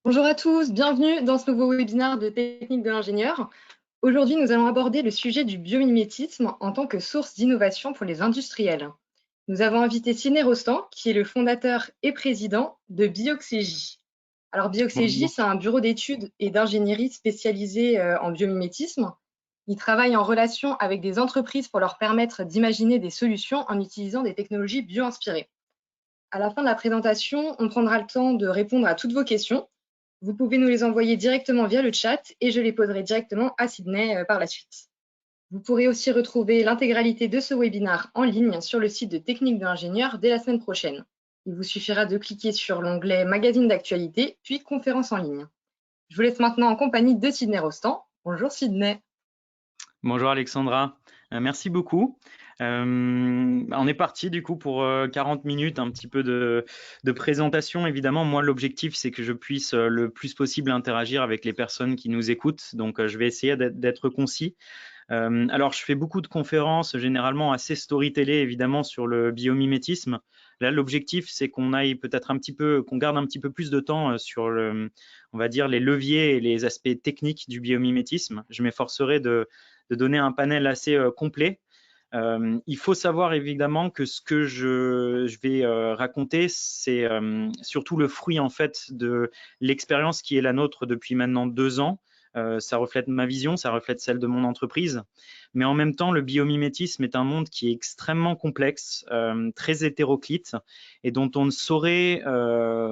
Bonjour à tous, bienvenue dans ce nouveau webinaire de Technique de l'ingénieur. Aujourd'hui, nous allons aborder le sujet du biomimétisme en tant que source d'innovation pour les industriels. Nous avons invité Sidney Rostand, qui est le fondateur et président de Bioxégie. Alors, Bioxégie, Bonjour. c'est un bureau d'études et d'ingénierie spécialisé en biomimétisme. Il travaille en relation avec des entreprises pour leur permettre d'imaginer des solutions en utilisant des technologies bio-inspirées. À la fin de la présentation, on prendra le temps de répondre à toutes vos questions. Vous pouvez nous les envoyer directement via le chat et je les poserai directement à Sidney par la suite. Vous pourrez aussi retrouver l'intégralité de ce webinaire en ligne sur le site de Technique de l'ingénieur dès la semaine prochaine. Il vous suffira de cliquer sur l'onglet Magazine d'actualité, puis Conférences en ligne. Je vous laisse maintenant en compagnie de Sidney Rostand. Bonjour Sidney. Bonjour Alexandra, merci beaucoup. On est parti du coup pour 40 minutes, un petit peu de présentation. Évidemment, moi l'objectif c'est que je puisse le plus possible interagir avec les personnes qui nous écoutent, donc je vais essayer d'être concis. Alors je fais beaucoup de conférences, généralement assez storytellées évidemment sur le biomimétisme. Là l'objectif c'est qu'on aille peut-être un petit peu, qu'on garde un petit peu plus de temps sur on va dire les leviers et les aspects techniques du biomimétisme. Je m'efforcerai de donner un panel assez complet. Il faut savoir évidemment que ce que je vais raconter, c'est surtout le fruit en fait de l'expérience qui est la nôtre depuis maintenant 2 ans. Ça reflète ma vision, ça reflète celle de mon entreprise. Mais en même temps, le biomimétisme est un monde qui est extrêmement complexe, très hétéroclite et dont on ne saurait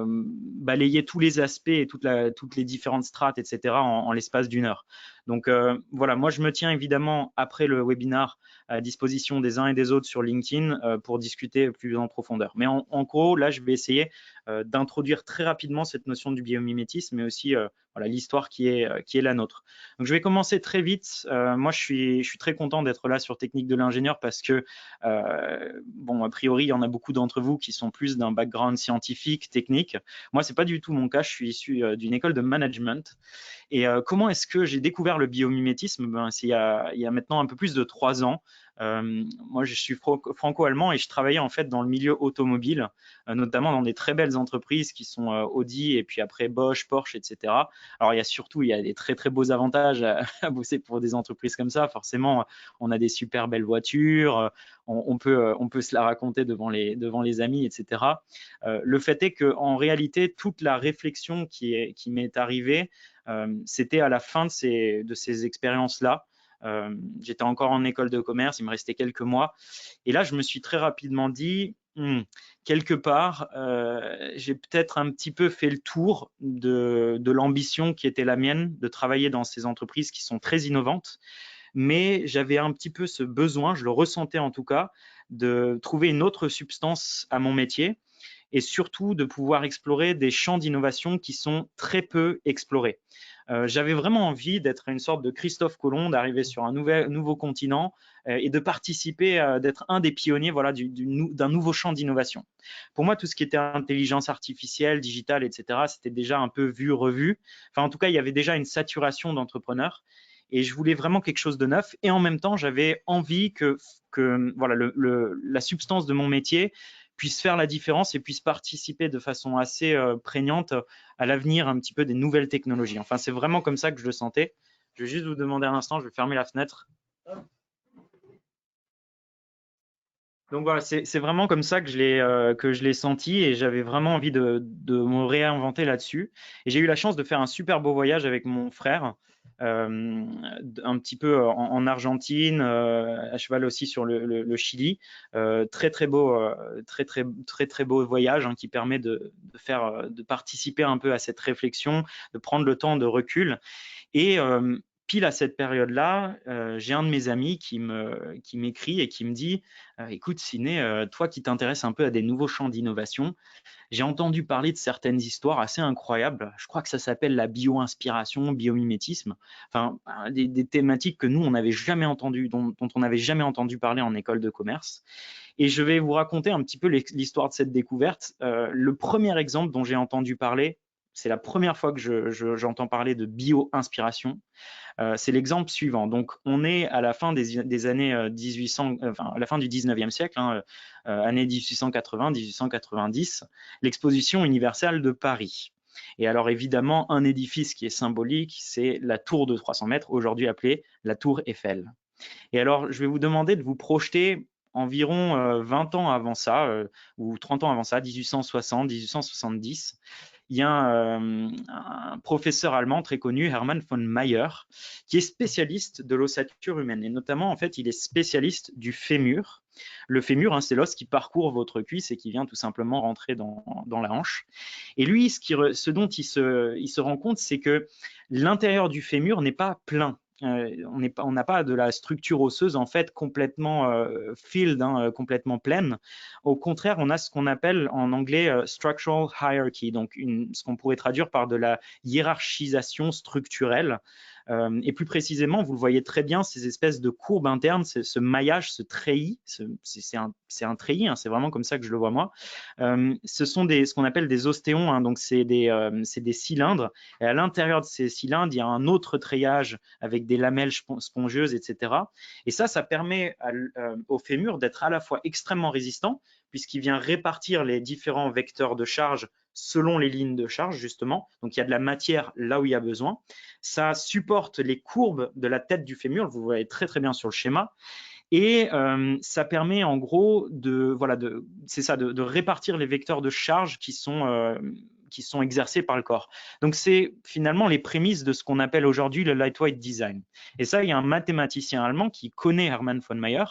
balayer tous les aspects et toutes les différentes strates, etc. en l'espace d'une heure. Donc voilà, moi je me tiens évidemment après le webinaire à disposition des uns et des autres sur LinkedIn pour discuter plus en profondeur. Mais en gros, là, je vais essayer d'introduire très rapidement cette notion du biomimétisme, mais aussi voilà, l'histoire qui est la nôtre. Donc, je vais commencer très vite. Moi, je suis très content d'être là sur Technique de l'ingénieur parce que, bon, a priori, il y en a beaucoup d'entre vous qui sont plus d'un background scientifique, technique. Moi, c'est pas du tout mon cas. Je suis issu d'une école de management. Et comment est-ce que j'ai découvert le biomimétisme? C'est il y a maintenant un peu plus de 3 ans. Moi, je suis franco-allemand et je travaillais en fait dans le milieu automobile, notamment dans des très belles entreprises qui sont Audi et puis après Bosch, Porsche, etc. Alors, il y a des très très beaux avantages à bosser pour des entreprises comme ça. Forcément, on a des super belles voitures, on peut se la raconter devant les amis, etc. Le fait est qu'en réalité, toute la réflexion qui m'est arrivée, c'était à la fin de ces expériences-là. J'étais encore en école de commerce, il me restait quelques mois. Et là, je me suis très rapidement dit, quelque part, j'ai peut-être un petit peu fait le tour de l'ambition qui était la mienne de travailler dans ces entreprises qui sont très innovantes. Mais j'avais un petit peu ce besoin, je le ressentais en tout cas, de trouver une autre substance à mon métier et surtout de pouvoir explorer des champs d'innovation qui sont très peu explorés. J'avais vraiment envie d'être une sorte de Christophe Colomb, d'arriver sur un nouveau continent et de participer, d'être un des pionniers voilà, d'un nouveau champ d'innovation. Pour moi, tout ce qui était intelligence artificielle, digitale, etc., c'était déjà un peu vu, revu. Enfin, en tout cas, il y avait déjà une saturation d'entrepreneurs et je voulais vraiment quelque chose de neuf. Et en même temps, j'avais envie que voilà, la substance de mon métier puisse faire la différence et puisse participer de façon assez prégnante à l'avenir un petit peu des nouvelles technologies. Enfin, c'est vraiment comme ça que je le sentais. Je vais juste vous demander un instant, je vais fermer la fenêtre. Donc voilà, c'est vraiment comme ça que je l'ai senti et j'avais vraiment envie de me réinventer là-dessus. Et j'ai eu la chance de faire un super beau voyage avec mon frère, un petit peu en Argentine, à cheval aussi sur le Chili. Très très beau, très beau voyage qui permet de participer un peu à cette réflexion, de prendre le temps de recul. Et pile à cette période-là, j'ai un de mes amis qui m'écrit et qui me dit écoute, Ciné, toi qui t'intéresses un peu à des nouveaux champs d'innovation, j'ai entendu parler de certaines histoires assez incroyables. Je crois que ça s'appelle la bio-inspiration, biomimétisme. Enfin, des thématiques que nous, on n'avait jamais entendu, dont on n'avait jamais entendu parler en école de commerce. Et je vais vous raconter un petit peu l'histoire de cette découverte. Le premier exemple dont j'ai entendu parler, c'est la première fois que j'entends parler de bio-inspiration. C'est l'exemple suivant. Donc, on est à la fin des années 1800, enfin, à la fin du 19e siècle, années 1880, 1890, l'exposition universelle de Paris. Et alors évidemment, un édifice qui est symbolique, c'est la tour de 300 mètres, aujourd'hui appelée la tour Eiffel. Et alors, je vais vous demander de vous projeter environ 20 ans avant ça, ou 30 ans avant ça, 1860, 1870. Il y a un professeur allemand très connu, Hermann von Meyer, qui est spécialiste de l'ossature humaine. Et notamment, en fait, il est spécialiste du fémur. Le fémur, hein, c'est l'os qui parcourt votre cuisse et qui vient tout simplement rentrer dans la hanche. Et lui, ce dont il se rend compte, c'est que l'intérieur du fémur n'est pas plein. On n'a pas de la structure osseuse en fait complètement filled, hein, complètement pleine. Au contraire, on a ce qu'on appelle en anglais structural hierarchy, donc ce qu'on pourrait traduire par de la hiérarchisation structurelle. Et plus précisément, vous le voyez très bien, ces espèces de courbes internes, ce maillage, ce treillis, c'est un treillis, hein, c'est vraiment comme ça que je le vois moi. Ce sont ce qu'on appelle des ostéons, hein, donc c'est des cylindres. Et à l'intérieur de ces cylindres, il y a un autre treillage avec des lamelles spongieuses, etc. Et ça permet au fémur d'être à la fois extrêmement résistant, puisqu'il vient répartir les différents vecteurs de charge selon les lignes de charge, justement. Donc, il y a de la matière là où il y a besoin. Ça supporte les courbes de la tête du fémur, vous voyez très, très bien sur le schéma. Et ça permet en gros de répartir les vecteurs de charge qui sont exercés par le corps. Donc c'est finalement les prémices de ce qu'on appelle aujourd'hui le lightweight design. Et ça, il y a un mathématicien allemand qui connaît Hermann von Meyer,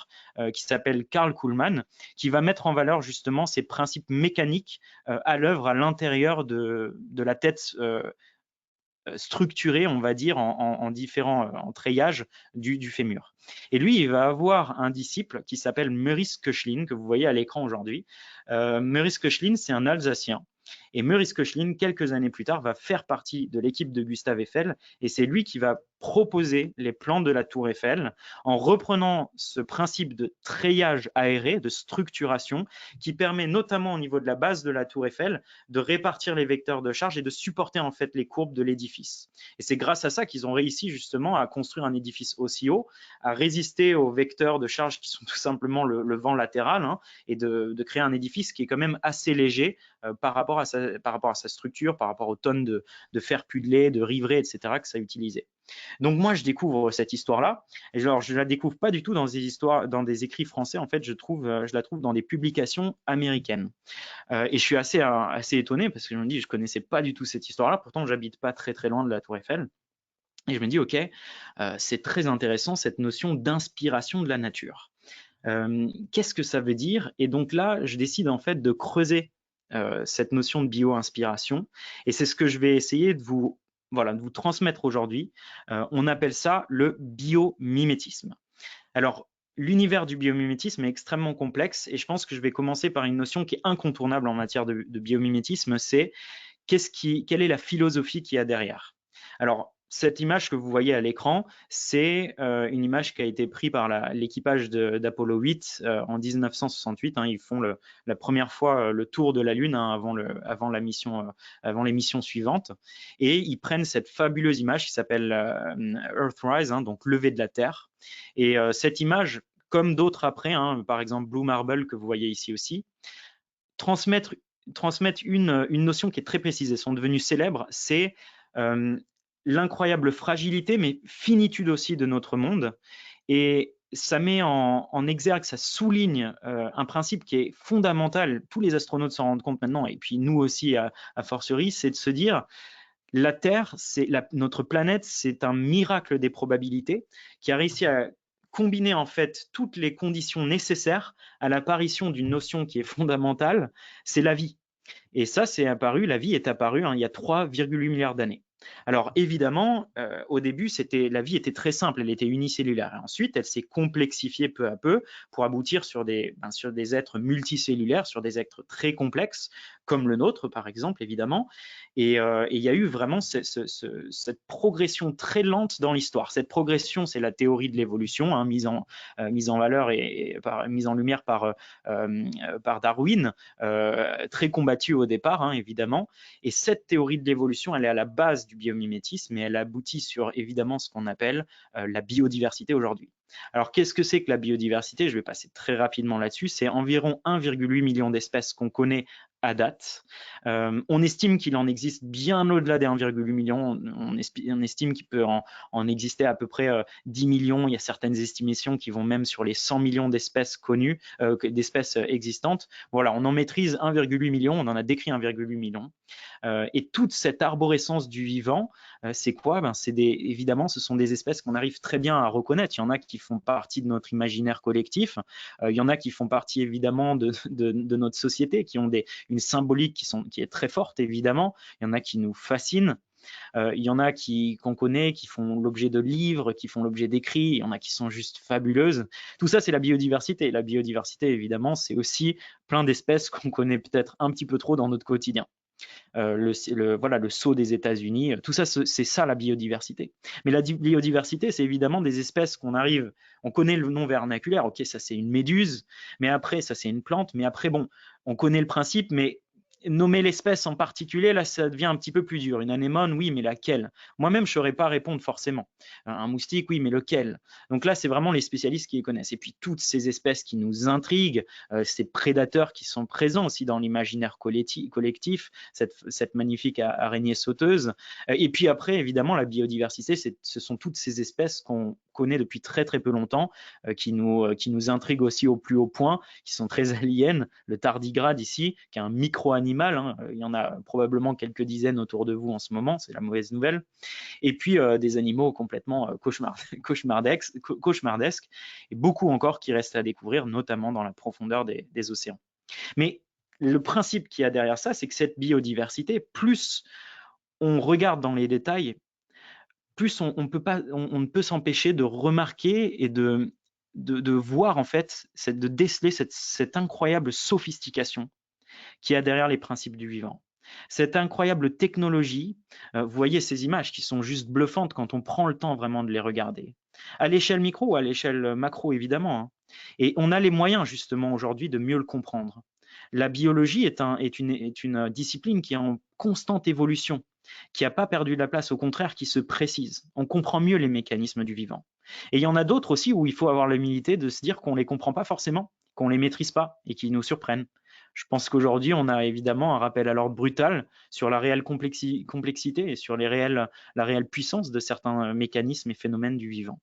qui s'appelle Karl Kuhlmann, qui va mettre en valeur justement ces principes mécaniques à l'œuvre à l'intérieur de la tête structuré, on va dire, en différents treillages du fémur. Et lui, il va avoir un disciple qui s'appelle Maurice Koechlin, que vous voyez à l'écran aujourd'hui. Maurice Koechlin, c'est un Alsacien. Et Maurice Koechlin, quelques années plus tard, va faire partie de l'équipe de Gustave Eiffel. Et c'est lui qui va proposer les plans de la tour Eiffel en reprenant ce principe de treillage aéré, de structuration, qui permet notamment au niveau de la base de la tour Eiffel de répartir les vecteurs de charge et de supporter en fait les courbes de l'édifice. Et c'est grâce à ça qu'ils ont réussi justement à construire un édifice aussi haut, à résister aux vecteurs de charge qui sont tout simplement le vent latéral, hein, et de créer un édifice qui est quand même assez léger par rapport à sa structure, par rapport aux tonnes de fer pudelé, de riveraie, etc. que ça utilisait. Donc moi, je découvre cette histoire-là, et genre, je la découvre pas du tout dans des histoires, dans des écrits français. En fait, je la trouve dans des publications américaines. Et je suis assez étonné parce que je me dis, je connaissais pas du tout cette histoire-là. Pourtant, j'habite pas très très loin de la Tour Eiffel. Et je me dis, ok, c'est très intéressant cette notion d'inspiration de la nature. Qu'est-ce que ça veut dire? Et donc là, je décide en fait de creuser cette notion de bio-inspiration. Et c'est ce que je vais essayer de vous transmettre aujourd'hui. On appelle ça le biomimétisme. Alors, l'univers du biomimétisme est extrêmement complexe et je pense que je vais commencer par une notion qui est incontournable en matière de biomimétisme, c'est quelle est la philosophie qu'il y a derrière. Alors, cette image que vous voyez à l'écran, c'est une image qui a été prise par l'équipage d'Apollo 8 en 1968. Hein, ils font la première fois le tour de la Lune, hein, avant les missions suivantes. Et ils prennent cette fabuleuse image qui s'appelle Earthrise, hein, donc lever de la Terre. Et cette image, comme d'autres après, hein, par exemple Blue Marble que vous voyez ici aussi, transmettent une notion qui est très précise. Elles sont devenues célèbres, c'est l'incroyable fragilité, mais finitude aussi de notre monde. Et ça met en exergue, ça souligne un principe qui est fondamental. Tous les astronautes s'en rendent compte maintenant, et puis nous aussi à fortiori, c'est de se dire la Terre, notre planète, c'est un miracle des probabilités qui a réussi à combiner en fait toutes les conditions nécessaires à l'apparition d'une notion qui est fondamentale, c'est la vie. Et ça, la vie est apparue il y a 3,8 milliards d'années. Alors évidemment, au début, la vie était très simple, elle était unicellulaire. Et ensuite, elle s'est complexifiée peu à peu pour aboutir sur des êtres multicellulaires, sur des êtres très complexes, comme le nôtre, par exemple, évidemment. Et il y a eu vraiment cette progression très lente dans l'histoire. Cette progression, c'est la théorie de l'évolution, hein, mise en valeur et mise en lumière par Darwin, très combattue au départ, hein, évidemment. Et cette théorie de l'évolution, elle est à la base du biomimétisme et elle aboutit sur évidemment ce qu'on appelle la biodiversité aujourd'hui. Alors, qu'est-ce que c'est que la biodiversité? Je vais passer très rapidement là-dessus. C'est environ 1,8 million d'espèces qu'on connaît à date. On estime qu'il en existe bien au-delà des 1,8 million. On estime qu'il peut en exister à peu près 10 millions. Il y a certaines estimations qui vont même sur les 100 millions d'espèces connues, d'espèces existantes. Voilà, on en maîtrise 1,8 million, on en a décrit 1,8 million. Et toute cette arborescence du vivant, c'est quoi? Évidemment, ce sont des espèces qu'on arrive très bien à reconnaître. Il y en a qui font partie de notre imaginaire collectif. Il y en a qui font partie évidemment de notre société, qui ont une symbolique qui est très forte évidemment. Il y en a qui nous fascinent. Il y en a qu'on connaît, qui font l'objet de livres, qui font l'objet d'écrits. Il y en a qui sont juste fabuleuses. Tout ça, c'est la biodiversité. La biodiversité, évidemment, c'est aussi plein d'espèces qu'on connaît peut-être un petit peu trop dans notre quotidien. Voilà, le sceau des États-Unis, tout ça, c'est ça la biodiversité. Mais la biodiversité, c'est évidemment des espèces on connaît le nom vernaculaire, ok, ça c'est une méduse, mais après, ça c'est une plante, mais après, bon, on connaît le principe, mais nommer l'espèce en particulier, là, ça devient un petit peu plus dur. Une anémone, oui, mais laquelle? Moi-même, je ne saurais pas répondre forcément. Un moustique, oui, mais lequel? Donc là, c'est vraiment les spécialistes qui les connaissent. Et puis, toutes ces espèces qui nous intriguent, ces prédateurs qui sont présents aussi dans l'imaginaire collectif, cette magnifique araignée sauteuse. Et puis après, évidemment, la biodiversité, ce sont toutes ces espèces qu'on connaît depuis très très peu longtemps, qui nous intriguent aussi au plus haut point, qui sont très aliens. Le tardigrade ici, qui est un micro-animal, hein, il y en a probablement quelques dizaines autour de vous en ce moment, c'est la mauvaise nouvelle. Et puis des animaux complètement cauchemardesques, et beaucoup encore qui restent à découvrir, notamment dans la profondeur des océans. Mais le principe qu'il y a derrière ça, c'est que cette biodiversité, plus on regarde dans les détails, plus on ne peut s'empêcher de remarquer et de voir en fait, de déceler cette incroyable sophistication qu'il y a derrière les principes du vivant. Cette incroyable technologie, vous voyez ces images qui sont juste bluffantes quand on prend le temps vraiment de les regarder. À l'échelle micro ou à l'échelle macro évidemment, hein. Et on a les moyens justement aujourd'hui de mieux le comprendre. La biologie est une discipline qui est en constante évolution, qui n'a pas perdu de la place, au contraire, qui se précise. On comprend mieux les mécanismes du vivant. Et il y en a d'autres aussi où il faut avoir l'humilité de se dire qu'on ne les comprend pas forcément, qu'on ne les maîtrise pas et qu'ils nous surprennent. Je pense qu'aujourd'hui, on a évidemment un rappel à l'ordre brutal sur la réelle complexité et sur la réelle puissance de certains mécanismes et phénomènes du vivant.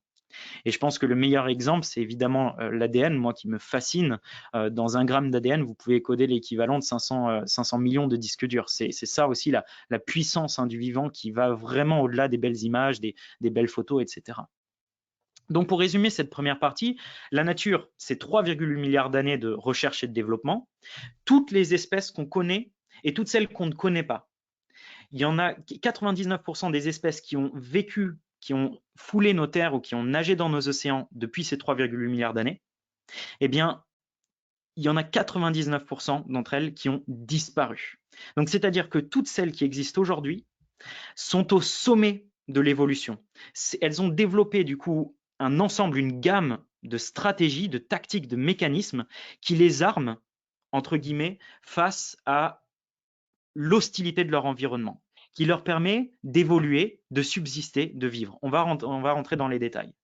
Et je pense que le meilleur exemple, c'est évidemment l'ADN, moi qui me fascine. Dans un gramme d'ADN, vous pouvez coder l'équivalent de 500 millions de disques durs. C'est ça aussi la puissance du vivant qui va vraiment au-delà des belles images, des belles photos, etc. Donc pour résumer cette première partie, la nature, c'est 3,8 milliards d'années de recherche et de développement. Toutes les espèces qu'on connaît et toutes celles qu'on ne connaît pas. Il y en a 99% des espèces qui ont vécu, qui ont foulé nos terres ou qui ont nagé dans nos océans depuis ces 3,8 milliards d'années. Eh bien, il y en a 99% d'entre elles qui ont disparu. Donc, c'est-à-dire que toutes celles qui existent aujourd'hui sont au sommet de l'évolution. Elles ont développé du coup un ensemble, une gamme de stratégies, de tactiques, de mécanismes qui les arment, entre guillemets, face à l'hostilité de leur environnement, qui leur permet d'évoluer, de subsister, de vivre. On va rentrer dans les détails.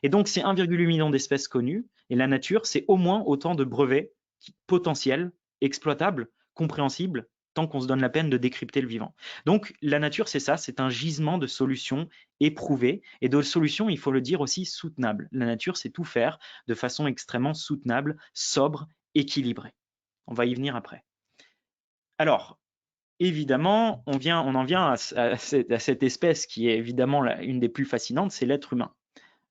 Et donc, c'est 1,8 million d'espèces connues, et la nature, c'est au moins autant de brevets potentiels, exploitables, compréhensibles, tant qu'on se donne la peine de décrypter le vivant. Donc, la nature, c'est ça, c'est un gisement de solutions éprouvées, et de solutions, il faut le dire aussi, soutenables. La nature, c'est tout faire de façon extrêmement soutenable, sobre, équilibrée. On va y venir après. Alors, évidemment, on en vient à cette espèce qui est évidemment une des plus fascinantes, c'est l'être humain.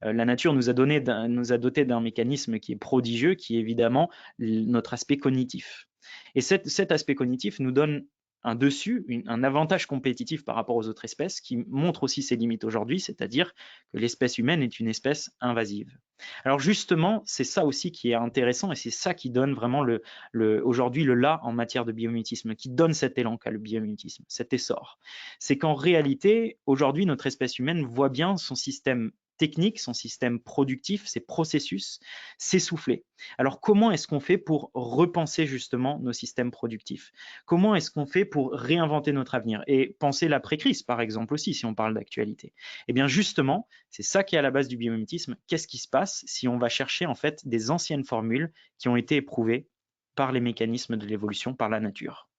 La nature nous a doté d'un mécanisme qui est prodigieux, qui est évidemment notre aspect cognitif. Et cet aspect cognitif nous donne un dessus, un avantage compétitif par rapport aux autres espèces qui montre aussi ses limites aujourd'hui, c'est-à-dire que l'espèce humaine est une espèce invasive. Alors justement, c'est ça aussi qui est intéressant et c'est ça qui donne vraiment aujourd'hui le là en matière de biomimétisme, qui donne cet élan qu'a le biomimétisme, cet essor. C'est qu'en réalité, aujourd'hui, notre espèce humaine voit bien son système technique, son système productif, ses processus s'essouffler. Alors comment est-ce qu'on fait pour repenser justement nos systèmes productifs? Comment est-ce qu'on fait pour réinventer notre avenir et penser l'après-crise par exemple aussi si on parle d'actualité? Eh bien justement, c'est ça qui est à la base du biomimétisme. Qu'est-ce qui se passe si on va chercher en fait des anciennes formules qui ont été éprouvées par les mécanismes de l'évolution, par la nature?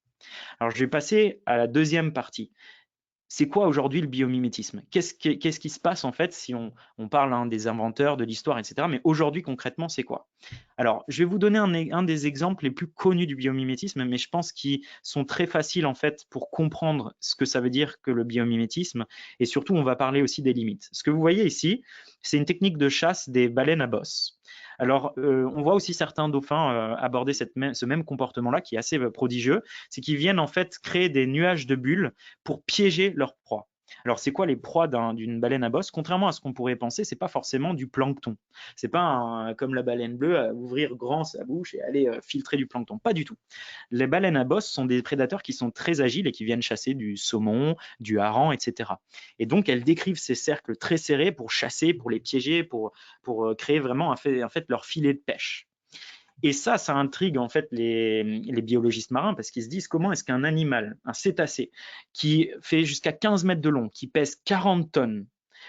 Alors, je vais passer à la deuxième partie. C'est quoi aujourd'hui le biomimétisme? Qu'est-ce qui se passe en fait si on parle des inventeurs, de l'histoire, etc. Mais aujourd'hui, concrètement, c'est quoi? Alors, je vais vous donner un des exemples les plus connus du biomimétisme, mais je pense qu'ils sont très faciles en fait pour comprendre ce que ça veut dire que le biomimétisme. Et surtout, on va parler aussi des limites. Ce que vous voyez ici, c'est une technique de chasse des baleines à bosse. Alors, on voit aussi certains dauphins aborder ce même comportement-là, qui est assez prodigieux, c'est qu'ils viennent en fait créer des nuages de bulles pour piéger leur proie. Alors, c'est quoi les proies d'une baleine à bosse? Contrairement à ce qu'on pourrait penser, c'est pas forcément du plancton. C'est pas comme la baleine bleue à ouvrir grand sa bouche et aller filtrer du plancton. Pas du tout. Les baleines à bosse sont des prédateurs qui sont très agiles et qui viennent chasser du saumon, du hareng, etc. Et donc, elles décrivent ces cercles très serrés pour chasser, pour les piéger, pour créer vraiment en fait leur filet de pêche. Et ça intrigue en fait les biologistes marins parce qu'ils se disent comment est-ce qu'un animal, un cétacé, qui fait jusqu'à 15 mètres de long, qui pèse 40 tonnes,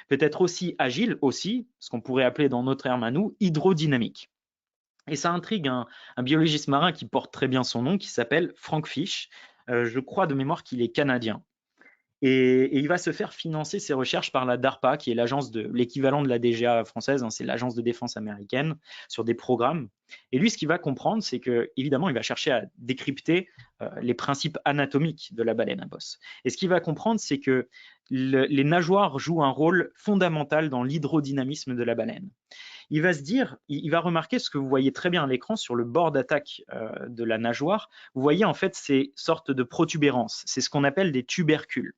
peut être aussi agile, aussi, ce qu'on pourrait appeler dans notre terme à nous, hydrodynamique. Et ça intrigue un biologiste marin qui porte très bien son nom, qui s'appelle Frank Fish. Je crois de mémoire qu'il est canadien. Et il va se faire financer ses recherches par la DARPA, qui est l'équivalent de la DGA française, c'est l'agence de défense américaine, sur des programmes. Et lui, ce qu'il va comprendre, c'est que, évidemment, il va chercher à décrypter les principes anatomiques de la baleine à bosse. Et ce qu'il va comprendre, c'est que les nageoires jouent un rôle fondamental dans l'hydrodynamisme de la baleine. Il va se dire, il va remarquer ce que vous voyez très bien à l'écran sur le bord d'attaque de la nageoire. Vous voyez en fait ces sortes de protubérances. C'est ce qu'on appelle des tubercules.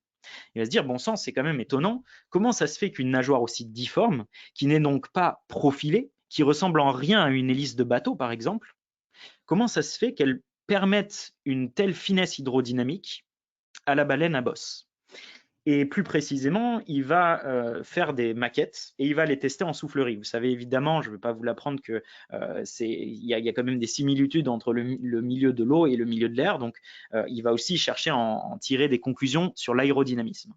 Il va se dire, bon sang, c'est quand même étonnant. Comment ça se fait qu'une nageoire aussi difforme, qui n'est donc pas profilée, qui ressemble en rien à une hélice de bateau, par exemple, comment ça se fait qu'elle permette une telle finesse hydrodynamique à la baleine à bosse? Et plus précisément, il va faire des maquettes et il va les tester en soufflerie. Vous savez évidemment, je ne vais pas vous l'apprendre que il y a quand même des similitudes entre le milieu de l'eau et le milieu de l'air. Donc, il va aussi chercher à en tirer des conclusions sur l'aérodynamisme.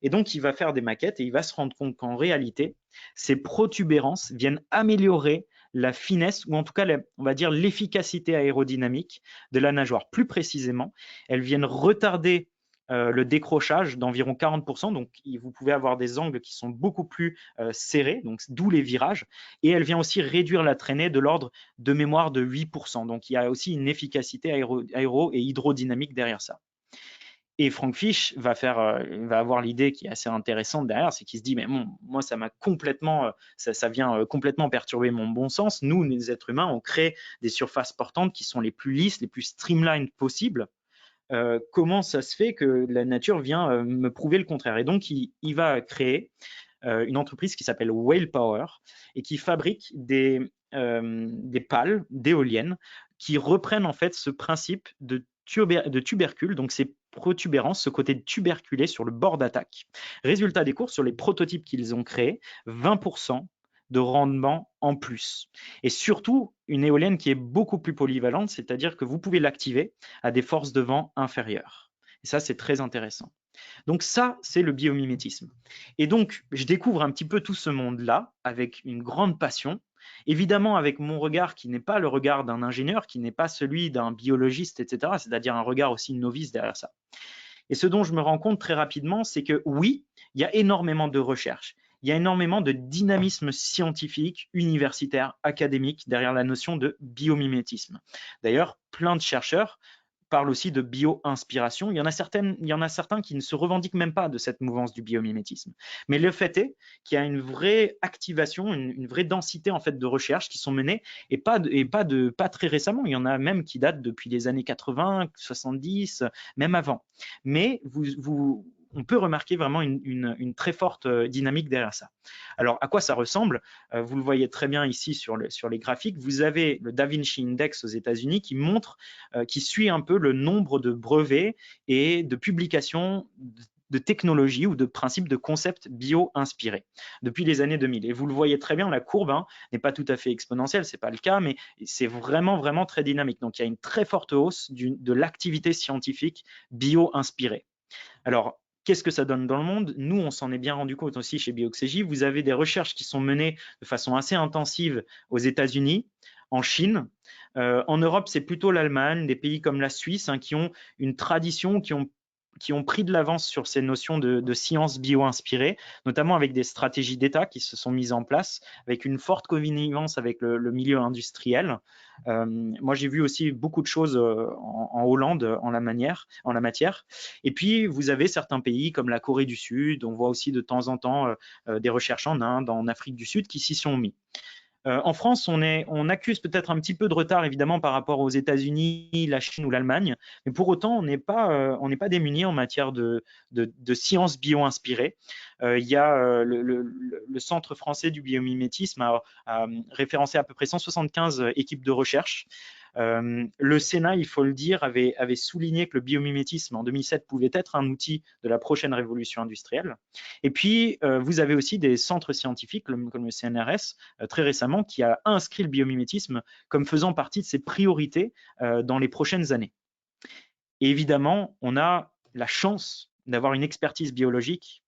Et donc, il va faire des maquettes et il va se rendre compte qu'en réalité, ces protubérances viennent améliorer la finesse, ou en tout cas, on va dire l'efficacité aérodynamique de la nageoire. Plus précisément, elles viennent retarder le décrochage d'environ 40%, donc vous pouvez avoir des angles qui sont beaucoup plus serrés, donc d'où les virages, et elle vient aussi réduire la traînée de l'ordre de mémoire de 8%, donc il y a aussi une efficacité aéro et hydrodynamique derrière ça. Et Frank Fish va avoir l'idée qui est assez intéressante derrière, c'est qu'il se dit, mais bon, moi, ça m'a complètement, ça vient complètement perturber mon bon sens. Nous, les êtres humains, on crée des surfaces portantes qui sont les plus lisses, les plus streamlined possibles. Comment ça se fait que la nature vient me prouver le contraire? Et donc, il va créer une entreprise qui s'appelle Whale Power et qui fabrique des pales d'éoliennes qui reprennent en fait ce principe de tubercule, donc ces protubérances, ce côté tuberculé sur le bord d'attaque. Résultat des courses, sur les prototypes qu'ils ont créés, 20% de rendement en plus. Et surtout, une éolienne qui est beaucoup plus polyvalente, c'est-à-dire que vous pouvez l'activer à des forces de vent inférieures. Et ça, c'est très intéressant. Donc ça, c'est le biomimétisme. Et donc, je découvre un petit peu tout ce monde-là avec une grande passion, évidemment avec mon regard qui n'est pas le regard d'un ingénieur, qui n'est pas celui d'un biologiste, etc., c'est-à-dire un regard aussi novice derrière ça. Et ce dont je me rends compte très rapidement, c'est que oui, il y a énormément de recherches, il y a énormément de dynamisme scientifique, universitaire, académique derrière la notion de biomimétisme. D'ailleurs, plein de chercheurs parle aussi de bio-inspiration. Il y en a certains qui ne se revendiquent même pas de cette mouvance du biomimétisme. Mais le fait est qu'il y a une vraie activation, une vraie densité en fait de recherches qui sont menées et pas très récemment. Il y en a même qui datent depuis les années 80, 70, même avant. Mais on peut remarquer vraiment une très forte dynamique derrière ça. Alors, à quoi ça ressemble? Vous le voyez très bien ici sur les graphiques. Vous avez le Da Vinci Index aux États-Unis qui suit un peu le nombre de brevets et de publications de technologies ou de principes de concepts bio-inspirés depuis les années 2000. Et vous le voyez très bien, la courbe n'est pas tout à fait exponentielle, ce n'est pas le cas, mais c'est vraiment, vraiment très dynamique. Donc, il y a une très forte hausse de l'activité scientifique bio-inspirée. Alors, qu'est-ce que ça donne dans le monde? Nous, on s'en est bien rendu compte aussi chez Bioxégie. Vous avez des recherches qui sont menées de façon assez intensive aux États-Unis, en Chine, En Europe, c'est plutôt l'Allemagne, des pays comme la Suisse, hein, qui ont une tradition, qui ont pris de l'avance sur ces notions de sciences bio-inspirées, notamment avec des stratégies d'État qui se sont mises en place, avec une forte connivence avec le milieu industriel. Moi, j'ai vu aussi beaucoup de choses en Hollande en la matière. Et puis, vous avez certains pays comme la Corée du Sud, on voit aussi de temps en temps des recherches en Inde, en Afrique du Sud qui s'y sont mis. En France, on accuse peut-être un petit peu de retard, évidemment, par rapport aux États-Unis, la Chine ou l'Allemagne, mais pour autant, on n'est pas démunis en matière de sciences bio-inspirées. Il y a le Centre français du biomimétisme a référencé à peu près 175 équipes de recherche. Le Sénat, il faut le dire, avait souligné que le biomimétisme en 2007 pouvait être un outil de la prochaine révolution industrielle. Et puis, vous avez aussi des centres scientifiques comme le CNRS, très récemment, qui a inscrit le biomimétisme comme faisant partie de ses priorités dans les prochaines années. Et évidemment, on a la chance d'avoir une expertise biologique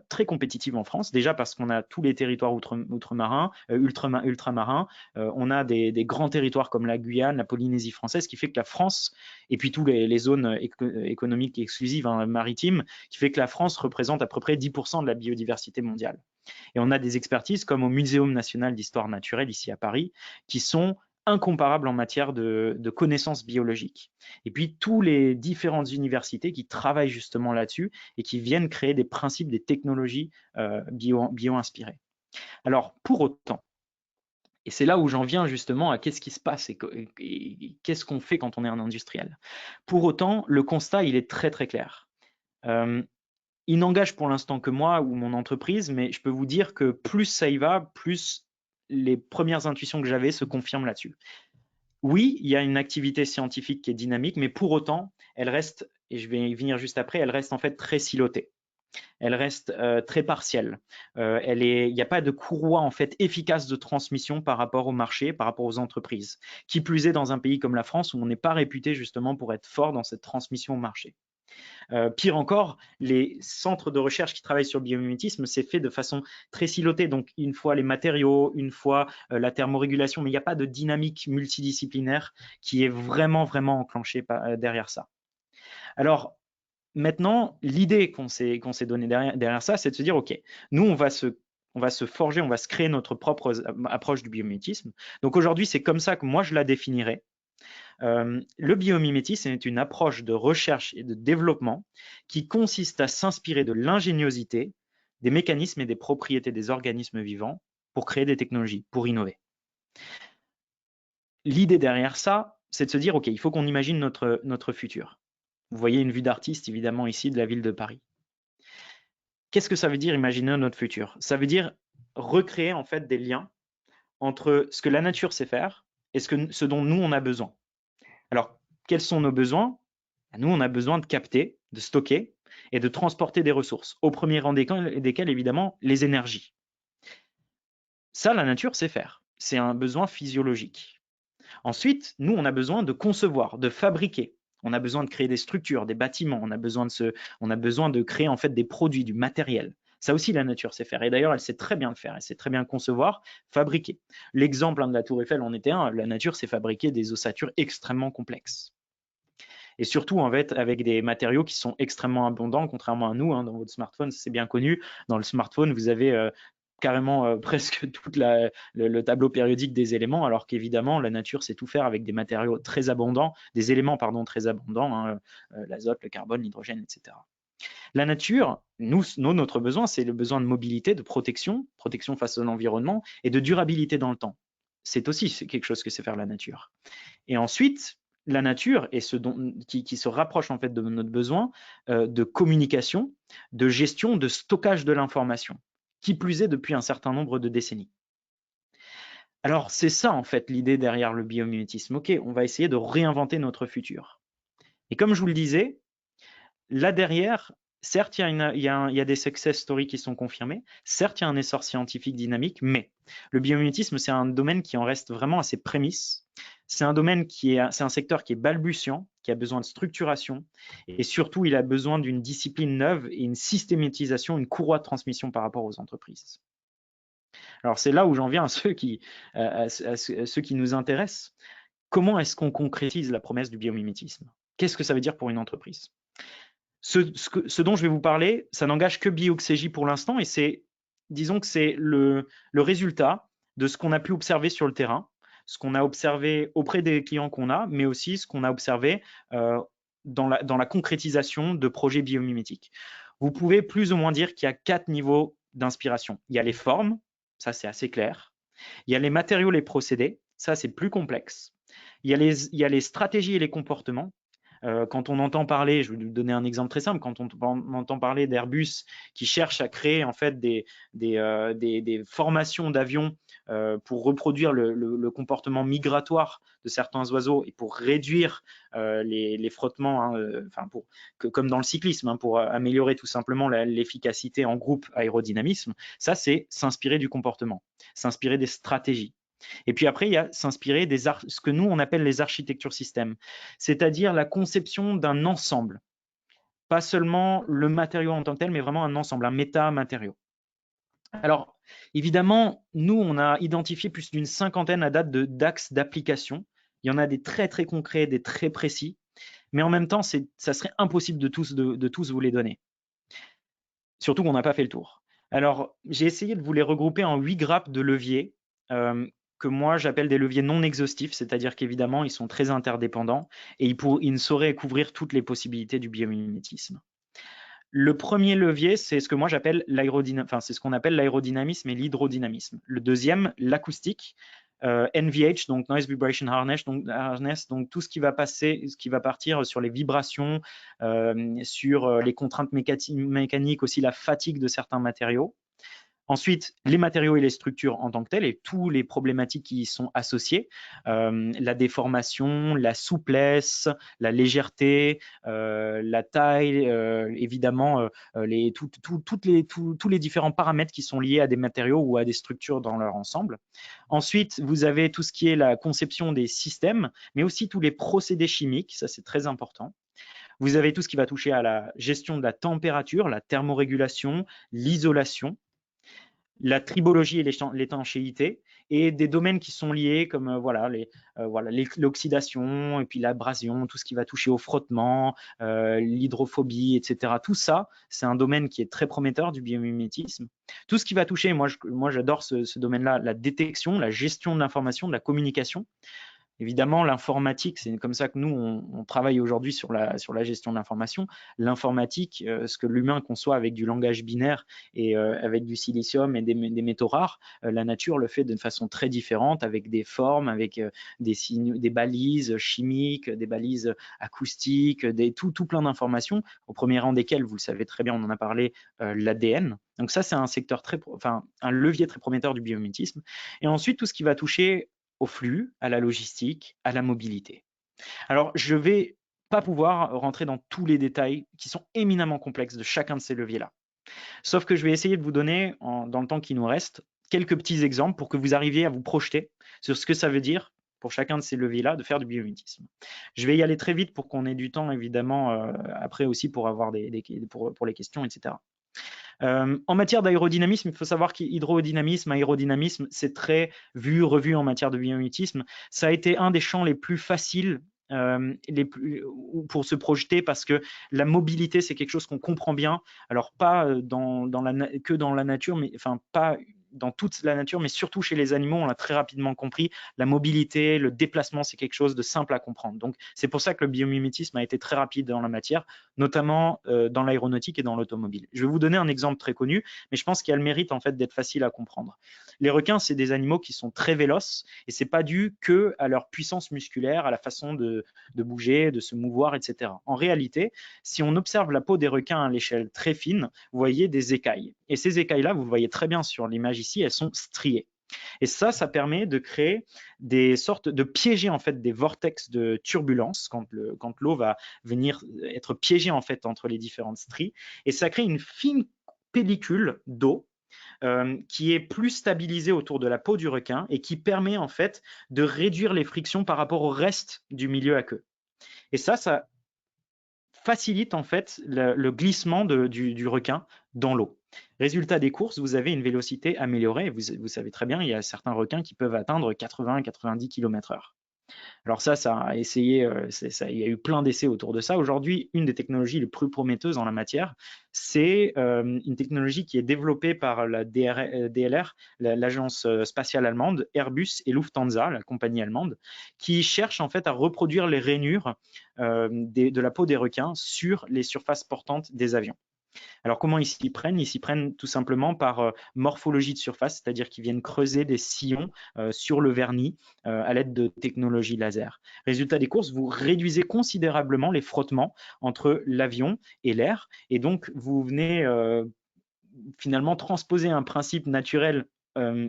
très compétitive en France, déjà parce qu'on a tous les territoires ultramarins, on a des grands territoires comme la Guyane, la Polynésie française, qui fait que la France, et puis toutes les zones économiques exclusives maritimes, qui fait que la France représente à peu près 10% de la biodiversité mondiale. Et on a des expertises comme au Muséum national d'histoire naturelle ici à Paris, qui sont incomparables en matière de connaissances biologiques. Et puis, tous les différentes universités qui travaillent justement là-dessus et qui viennent créer des principes, des technologies bio-inspirées. Alors, pour autant, et c'est là où j'en viens justement à qu'est-ce qui se passe et qu'est-ce qu'on fait quand on est un industriel. Pour autant, le constat, il est très, très clair. Il n'engage pour l'instant que moi ou mon entreprise, mais je peux vous dire que plus ça y va, plus les premières intuitions que j'avais se confirment là-dessus. Oui, il y a une activité scientifique qui est dynamique, mais pour autant, elle reste, et je vais y venir juste après, elle reste en fait très silotée. Elle reste très partielle. Il n'y a pas de courroie en fait efficace de transmission par rapport au marché, par rapport aux entreprises. Qui plus est dans un pays comme la France où on n'est pas réputé justement pour être fort dans cette transmission au marché. Pire encore, les centres de recherche qui travaillent sur le biomimétisme, c'est fait de façon très silotée. Donc, une fois les matériaux, une fois la thermorégulation, mais il n'y a pas de dynamique multidisciplinaire qui est vraiment, vraiment enclenchée derrière ça. Alors, maintenant, l'idée qu'on s'est donnée derrière ça, c'est de se dire, OK, nous, on va se forger, on va se créer notre propre approche du biomimétisme. Donc, aujourd'hui, c'est comme ça que moi, je la définirais. Le biomimétisme est une approche de recherche et de développement qui consiste à s'inspirer de l'ingéniosité, des mécanismes et des propriétés des organismes vivants pour créer des technologies, pour innover. L'idée derrière ça, c'est de se dire, OK, il faut qu'on imagine notre futur. Vous voyez une vue d'artiste, évidemment, ici, de la ville de Paris. Qu'est-ce que ça veut dire, imaginer notre futur? Ça veut dire recréer, en fait, des liens entre ce que la nature sait faire et ce dont nous, on a besoin. Alors, quels sont nos besoins? Nous, on a besoin de capter, de stocker et de transporter des ressources, au premier rang desquelles, évidemment, les énergies. Ça, la nature sait faire. C'est un besoin physiologique. Ensuite, nous, on a besoin de concevoir, de fabriquer. On a besoin de créer des structures, des bâtiments. On a besoin de créer en fait des produits, du matériel. Ça aussi, la nature sait faire. Et d'ailleurs, elle sait très bien le faire. Elle sait très bien concevoir, fabriquer. L'exemple de la Tour Eiffel en était un. La nature sait fabriquer des ossatures extrêmement complexes. Et surtout en fait avec des matériaux qui sont extrêmement abondants, contrairement à nous, hein, dans votre smartphone, c'est bien connu. Dans le smartphone, vous avez carrément presque tout le tableau périodique des éléments, alors qu'évidemment, la nature sait tout faire avec des matériaux très abondants, des éléments pardon, très abondants, hein, l'azote, le carbone, l'hydrogène, etc. La nature, notre besoin, c'est le besoin de mobilité, de protection face à l'environnement et de durabilité dans le temps. C'est aussi quelque chose que sait faire la nature. Et ensuite, la nature est qui se rapproche en fait de notre besoin de communication, de gestion, de stockage de l'information, qui plus est depuis un certain nombre de décennies. Alors c'est ça en fait l'idée derrière le biomimétisme. Ok, on va essayer de réinventer notre futur. Et comme je vous le disais, là derrière, certes, il y a des success stories qui sont confirmés, certes, il y a un essor scientifique dynamique, mais le biomimétisme, c'est un domaine qui en reste vraiment à ses prémices. C'est un secteur qui est balbutiant, qui a besoin de structuration, et surtout, il a besoin d'une discipline neuve et une systématisation, une courroie de transmission par rapport aux entreprises. Alors, c'est là où j'en viens à ceux qui nous intéressent. comment est-ce qu'on concrétise la promesse du biomimétisme? Qu'est-ce que ça veut dire pour une entreprise? Ce dont je vais vous parler, ça n'engage que Bioxégie pour l'instant et disons que c'est le résultat de ce qu'on a pu observer sur le terrain, ce qu'on a observé auprès des clients qu'on a, mais aussi ce qu'on a observé dans la concrétisation de projets biomimétiques. Vous pouvez plus ou moins dire qu'il y a 4 niveaux d'inspiration. Il y a les formes, ça c'est assez clair. Il y a les matériaux, les procédés, ça c'est plus complexe. Il y a les stratégies et les comportements. Quand on entend parler, je vais vous donner un exemple très simple, quand on entend parler d'Airbus qui cherche à créer en fait des formations d'avions pour reproduire le comportement migratoire de certains oiseaux et pour réduire les frottements, hein, comme dans le cyclisme, hein, pour améliorer tout simplement l'efficacité en groupe aérodynamisme, ça c'est s'inspirer du comportement, s'inspirer des stratégies. Et puis après, il y a s'inspirer ce que nous, on appelle les architectures systèmes, c'est-à-dire la conception d'un ensemble, pas seulement le matériau en tant que tel, mais vraiment un ensemble, un méta-matériau. Alors, évidemment, nous, on a identifié plus d'une cinquantaine à date d'axes d'application. Il y en a des très, très concrets, des très précis, mais en même temps, ça serait impossible de tous vous les donner. Surtout qu'on n'a pas fait le tour. Alors, j'ai essayé de vous les regrouper en 8 grappes de leviers que moi j'appelle des leviers non exhaustifs, c'est-à-dire qu'évidemment ils sont très interdépendants et ils ne sauraient couvrir toutes les possibilités du biomimétisme. Le premier levier, c'est ce que moi j'appelle c'est ce qu'on appelle l'aérodynamisme et l'hydrodynamisme. Le deuxième, l'acoustique, NVH, donc Noise Vibration Harness, donc tout ce qui va partir sur les vibrations, sur les contraintes mécaniques, aussi la fatigue de certains matériaux. Ensuite, les matériaux et les structures en tant que telles et tous les problématiques qui y sont associées, la déformation, la souplesse, la légèreté, la taille, évidemment, tous les différents paramètres qui sont liés à des matériaux ou à des structures dans leur ensemble. Ensuite, vous avez tout ce qui est la conception des systèmes, mais aussi tous les procédés chimiques, ça c'est très important. Vous avez tout ce qui va toucher à la gestion de la température, la thermorégulation, l'isolation, la tribologie et l'étanchéité, et des domaines qui sont liés comme l'oxydation et puis l'abrasion, tout ce qui va toucher au frottement, l'hydrophobie, etc. Tout ça, c'est un domaine qui est très prometteur du biomimétisme. Tout ce qui va toucher, moi j'adore ce domaine-là, la détection, la gestion de l'information, de la communication. Évidemment, l'informatique, c'est comme ça que nous, on travaille aujourd'hui sur la gestion de l'information. L'informatique, ce que l'humain conçoit avec du langage binaire et avec du silicium et des métaux rares, la nature le fait d'une façon très différente, avec des formes, avec des balises chimiques, des balises acoustiques, tout plein d'informations, au premier rang desquelles, vous le savez très bien, on en a parlé, l'ADN. Donc ça, c'est un secteur un levier très prometteur du biomimétisme. Et ensuite, tout ce qui va toucher au flux, à la logistique, à la mobilité. Alors, je ne vais pas pouvoir rentrer dans tous les détails qui sont éminemment complexes de chacun de ces leviers-là. Sauf que je vais essayer de vous donner, dans le temps qui nous reste, quelques petits exemples pour que vous arriviez à vous projeter sur ce que ça veut dire pour chacun de ces leviers-là de faire du biomimétisme. Je vais y aller très vite pour qu'on ait du temps, évidemment, après aussi pour avoir pour les questions, etc. En matière d'aérodynamisme, il faut savoir qu'hydrodynamisme, aérodynamisme, c'est très vu, revu en matière de biomimétisme. Ça a été un des champs les plus faciles pour se projeter parce que la mobilité, c'est quelque chose qu'on comprend bien. Alors, pas que dans la nature, mais enfin, pas dans toute la nature, mais surtout chez les animaux, on l'a très rapidement compris. La mobilité, le déplacement, c'est quelque chose de simple à comprendre. Donc, c'est pour ça que le biomimétisme a été très rapide dans la matière, notamment dans l'aéronautique et dans l'automobile. Je vais vous donner un exemple très connu, mais je pense qu'il a le mérite en fait d'être facile à comprendre. Les requins, c'est des animaux qui sont très véloces et c'est pas dû que à leur puissance musculaire, à la façon de bouger, de se mouvoir, etc. En réalité, si on observe la peau des requins à l'échelle très fine, vous voyez des écailles. Et ces écailles-là, vous le voyez très bien sur l'image ici, elles sont striées. Et ça permet de créer des sortes de piéger en fait des vortex de turbulence quand l'eau va venir être piégée en fait entre les différentes stries. Et ça crée une fine pellicule d'eau qui est plus stabilisée autour de la peau du requin et qui permet en fait de réduire les frictions par rapport au reste du milieu aqueux. Et ça facilite en fait le glissement du requin dans l'eau. Résultat des courses, vous avez une vélocité améliorée. Vous savez très bien, il y a certains requins qui peuvent atteindre 80-90 km/h. Alors ça a essayé, il y a eu plein d'essais autour de ça. Aujourd'hui, une des technologies les plus prometteuses en la matière, c'est une technologie qui est développée par la DLR, l'agence spatiale allemande, Airbus et Lufthansa, la compagnie allemande, qui cherche en fait à reproduire les rainures de la peau des requins sur les surfaces portantes des avions. Alors comment ils s'y prennent? Ils s'y prennent tout simplement par morphologie de surface, c'est-à-dire qu'ils viennent creuser des sillons sur le vernis à l'aide de technologies laser. Résultat des courses, vous réduisez considérablement les frottements entre l'avion et l'air, et donc vous venez finalement transposer un principe naturel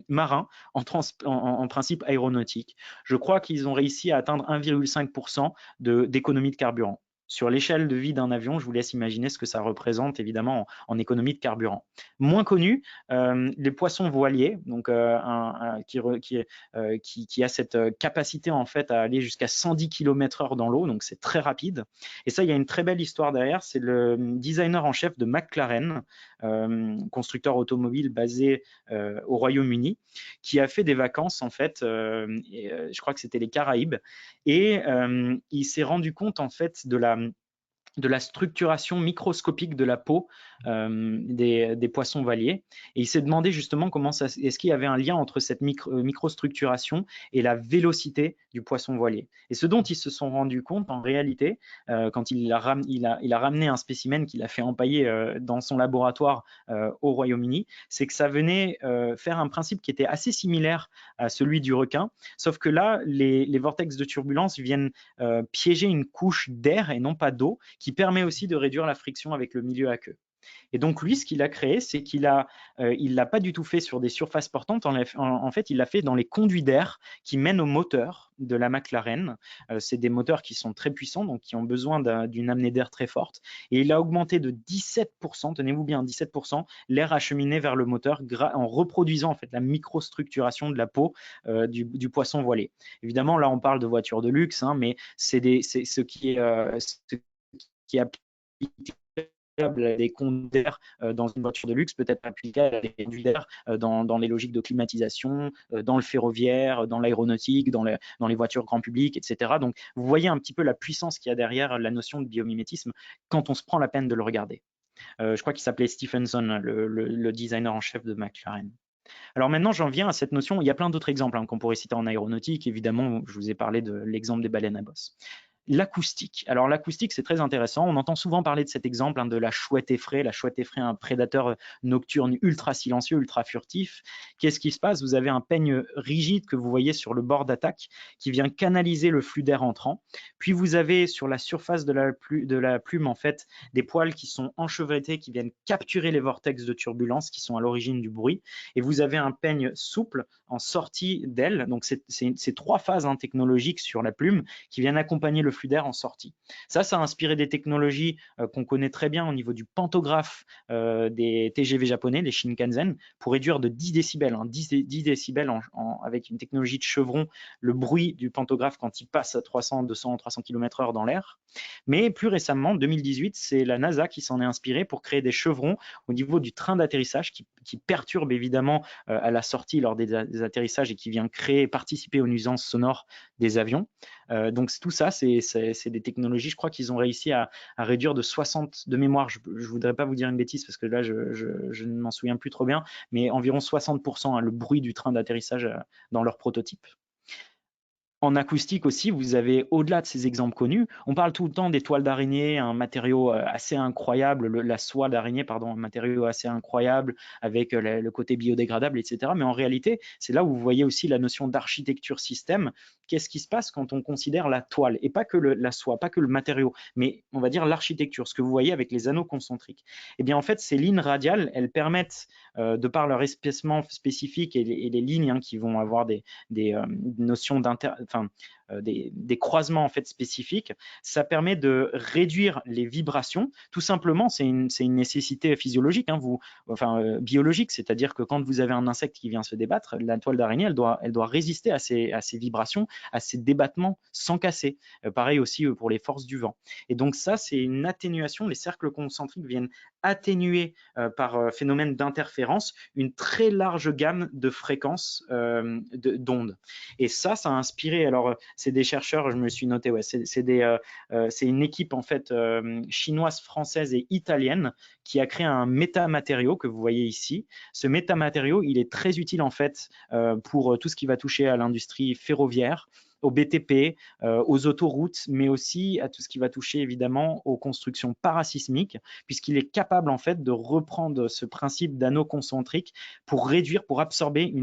marin en principe aéronautique. Je crois qu'ils ont réussi à atteindre 1,5% d'économie de carburant. Sur l'échelle de vie d'un avion, je vous laisse imaginer ce que ça représente évidemment en économie de carburant. Moins connu, les poissons voiliers, donc qui a cette capacité en fait à aller jusqu'à 110 km/h dans l'eau, donc c'est très rapide. Et ça, il y a une très belle histoire derrière. C'est le designer en chef de McLaren, constructeur automobile basé au Royaume-Uni, qui a fait des vacances en fait, je crois que c'était les Caraïbes, et il s'est rendu compte en fait de la structuration microscopique de la peau des poissons voiliers. Et il s'est demandé justement est-ce qu'il y avait un lien entre cette microstructuration et la vélocité du poisson voilier. Et ce dont ils se sont rendus compte en réalité, quand il a ramené un spécimen qu'il a fait empailler dans son laboratoire au Royaume-Uni, c'est que ça venait faire un principe qui était assez similaire à celui du requin, sauf que là, les vortex de turbulence viennent piéger une couche d'air et non pas d'eau, qui permet aussi de réduire la friction avec le milieu aqueux. Et donc lui, ce qu'il a créé, c'est qu'il l'a pas du tout fait sur des surfaces portantes. En fait, il l'a fait dans les conduits d'air qui mènent aux moteurs de la McLaren. C'est des moteurs qui sont très puissants, donc qui ont besoin d'une amenée d'air très forte. Et il a augmenté de 17%, tenez-vous bien, 17%, l'air acheminé vers le moteur en reproduisant en fait la microstructuration de la peau du poisson voilé. Évidemment, là, on parle de voitures de luxe, hein, mais c'est ce qui est applicable à des conduits d'air dans une voiture de luxe peut être applicable à des conduits d'air dans les logiques de climatisation, dans le ferroviaire, dans l'aéronautique, dans les voitures grand public, etc. Donc, vous voyez un petit peu la puissance qu'il y a derrière la notion de biomimétisme quand on se prend la peine de le regarder. Je crois qu'il s'appelait Stephenson, le designer en chef de McLaren. Alors maintenant, j'en viens à cette notion. Il y a plein d'autres exemples qu'on pourrait citer en aéronautique. Évidemment, je vous ai parlé de l'exemple des baleines à bosse. L'acoustique. Alors l'acoustique, c'est très intéressant. On entend souvent parler de cet exemple de la chouette effraie. La chouette effraie, un prédateur nocturne ultra silencieux, ultra furtif. Qu'est-ce qui se passe? Vous avez un peigne rigide que vous voyez sur le bord d'attaque qui vient canaliser le flux d'air entrant. Puis vous avez sur la surface de la plume en fait des poils qui sont enchevêtrés, qui viennent capturer les vortex de turbulence qui sont à l'origine du bruit. Et vous avez un peigne souple en sortie d'aile. Donc c'est trois phases technologiques sur la plume qui viennent accompagner le flux d'air en sortie. Ça a inspiré des technologies qu'on connaît très bien au niveau du pantographe des TGV japonais, les Shinkansen, pour réduire de 10 décibels, 10 décibels avec une technologie de chevron, le bruit du pantographe quand il passe à 300, 200, 300 km/h dans l'air. Mais plus récemment, en 2018, c'est la NASA qui s'en est inspirée pour créer des chevrons au niveau du train d'atterrissage qui perturbe évidemment à la sortie lors des atterrissages et qui vient participer aux nuisances sonores des avions. Donc tout ça, c'est des technologies, je crois qu'ils ont réussi à réduire de 60 de mémoire, je ne voudrais pas vous dire une bêtise parce que là, je ne m'en souviens plus trop bien, mais environ 60% le bruit du train d'atterrissage dans leur prototype. En acoustique aussi, vous avez, au-delà de ces exemples connus, on parle tout le temps des toiles d'araignée, un matériau assez incroyable, la soie d'araignée, pardon, un matériau assez incroyable avec le côté biodégradable, etc. Mais en réalité, c'est là où vous voyez aussi la notion d'architecture système. Qu'est-ce qui se passe quand on considère la toile, et pas que la soie, pas que le matériau, mais on va dire l'architecture, ce que vous voyez avec les anneaux concentriques. Eh bien, en fait, ces lignes radiales, elles permettent, de par leur espacement spécifique et les lignes qui vont avoir des notions des croisements en fait spécifiques, ça permet de réduire les vibrations. Tout simplement, c'est une nécessité physiologique, biologique, c'est-à-dire que quand vous avez un insecte qui vient se débattre, la toile d'araignée, elle doit résister à ces vibrations, à ces débattements sans casser. Pareil aussi pour les forces du vent. Et donc ça, c'est une atténuation. Les cercles concentriques viennent atténuer par phénomène d'interférence une très large gamme de fréquences d'ondes. Et ça a inspiré alors c'est des chercheurs, je me suis noté, ouais, c'est une équipe en fait chinoise, française et italienne qui a créé un métamatériau que vous voyez ici. Ce métamatériau, il est très utile en fait pour tout ce qui va toucher à l'industrie ferroviaire, au BTP, aux autoroutes, mais aussi à tout ce qui va toucher évidemment aux constructions parasismiques, puisqu'il est capable en fait de reprendre ce principe d'anneau concentrique pour réduire, pour absorber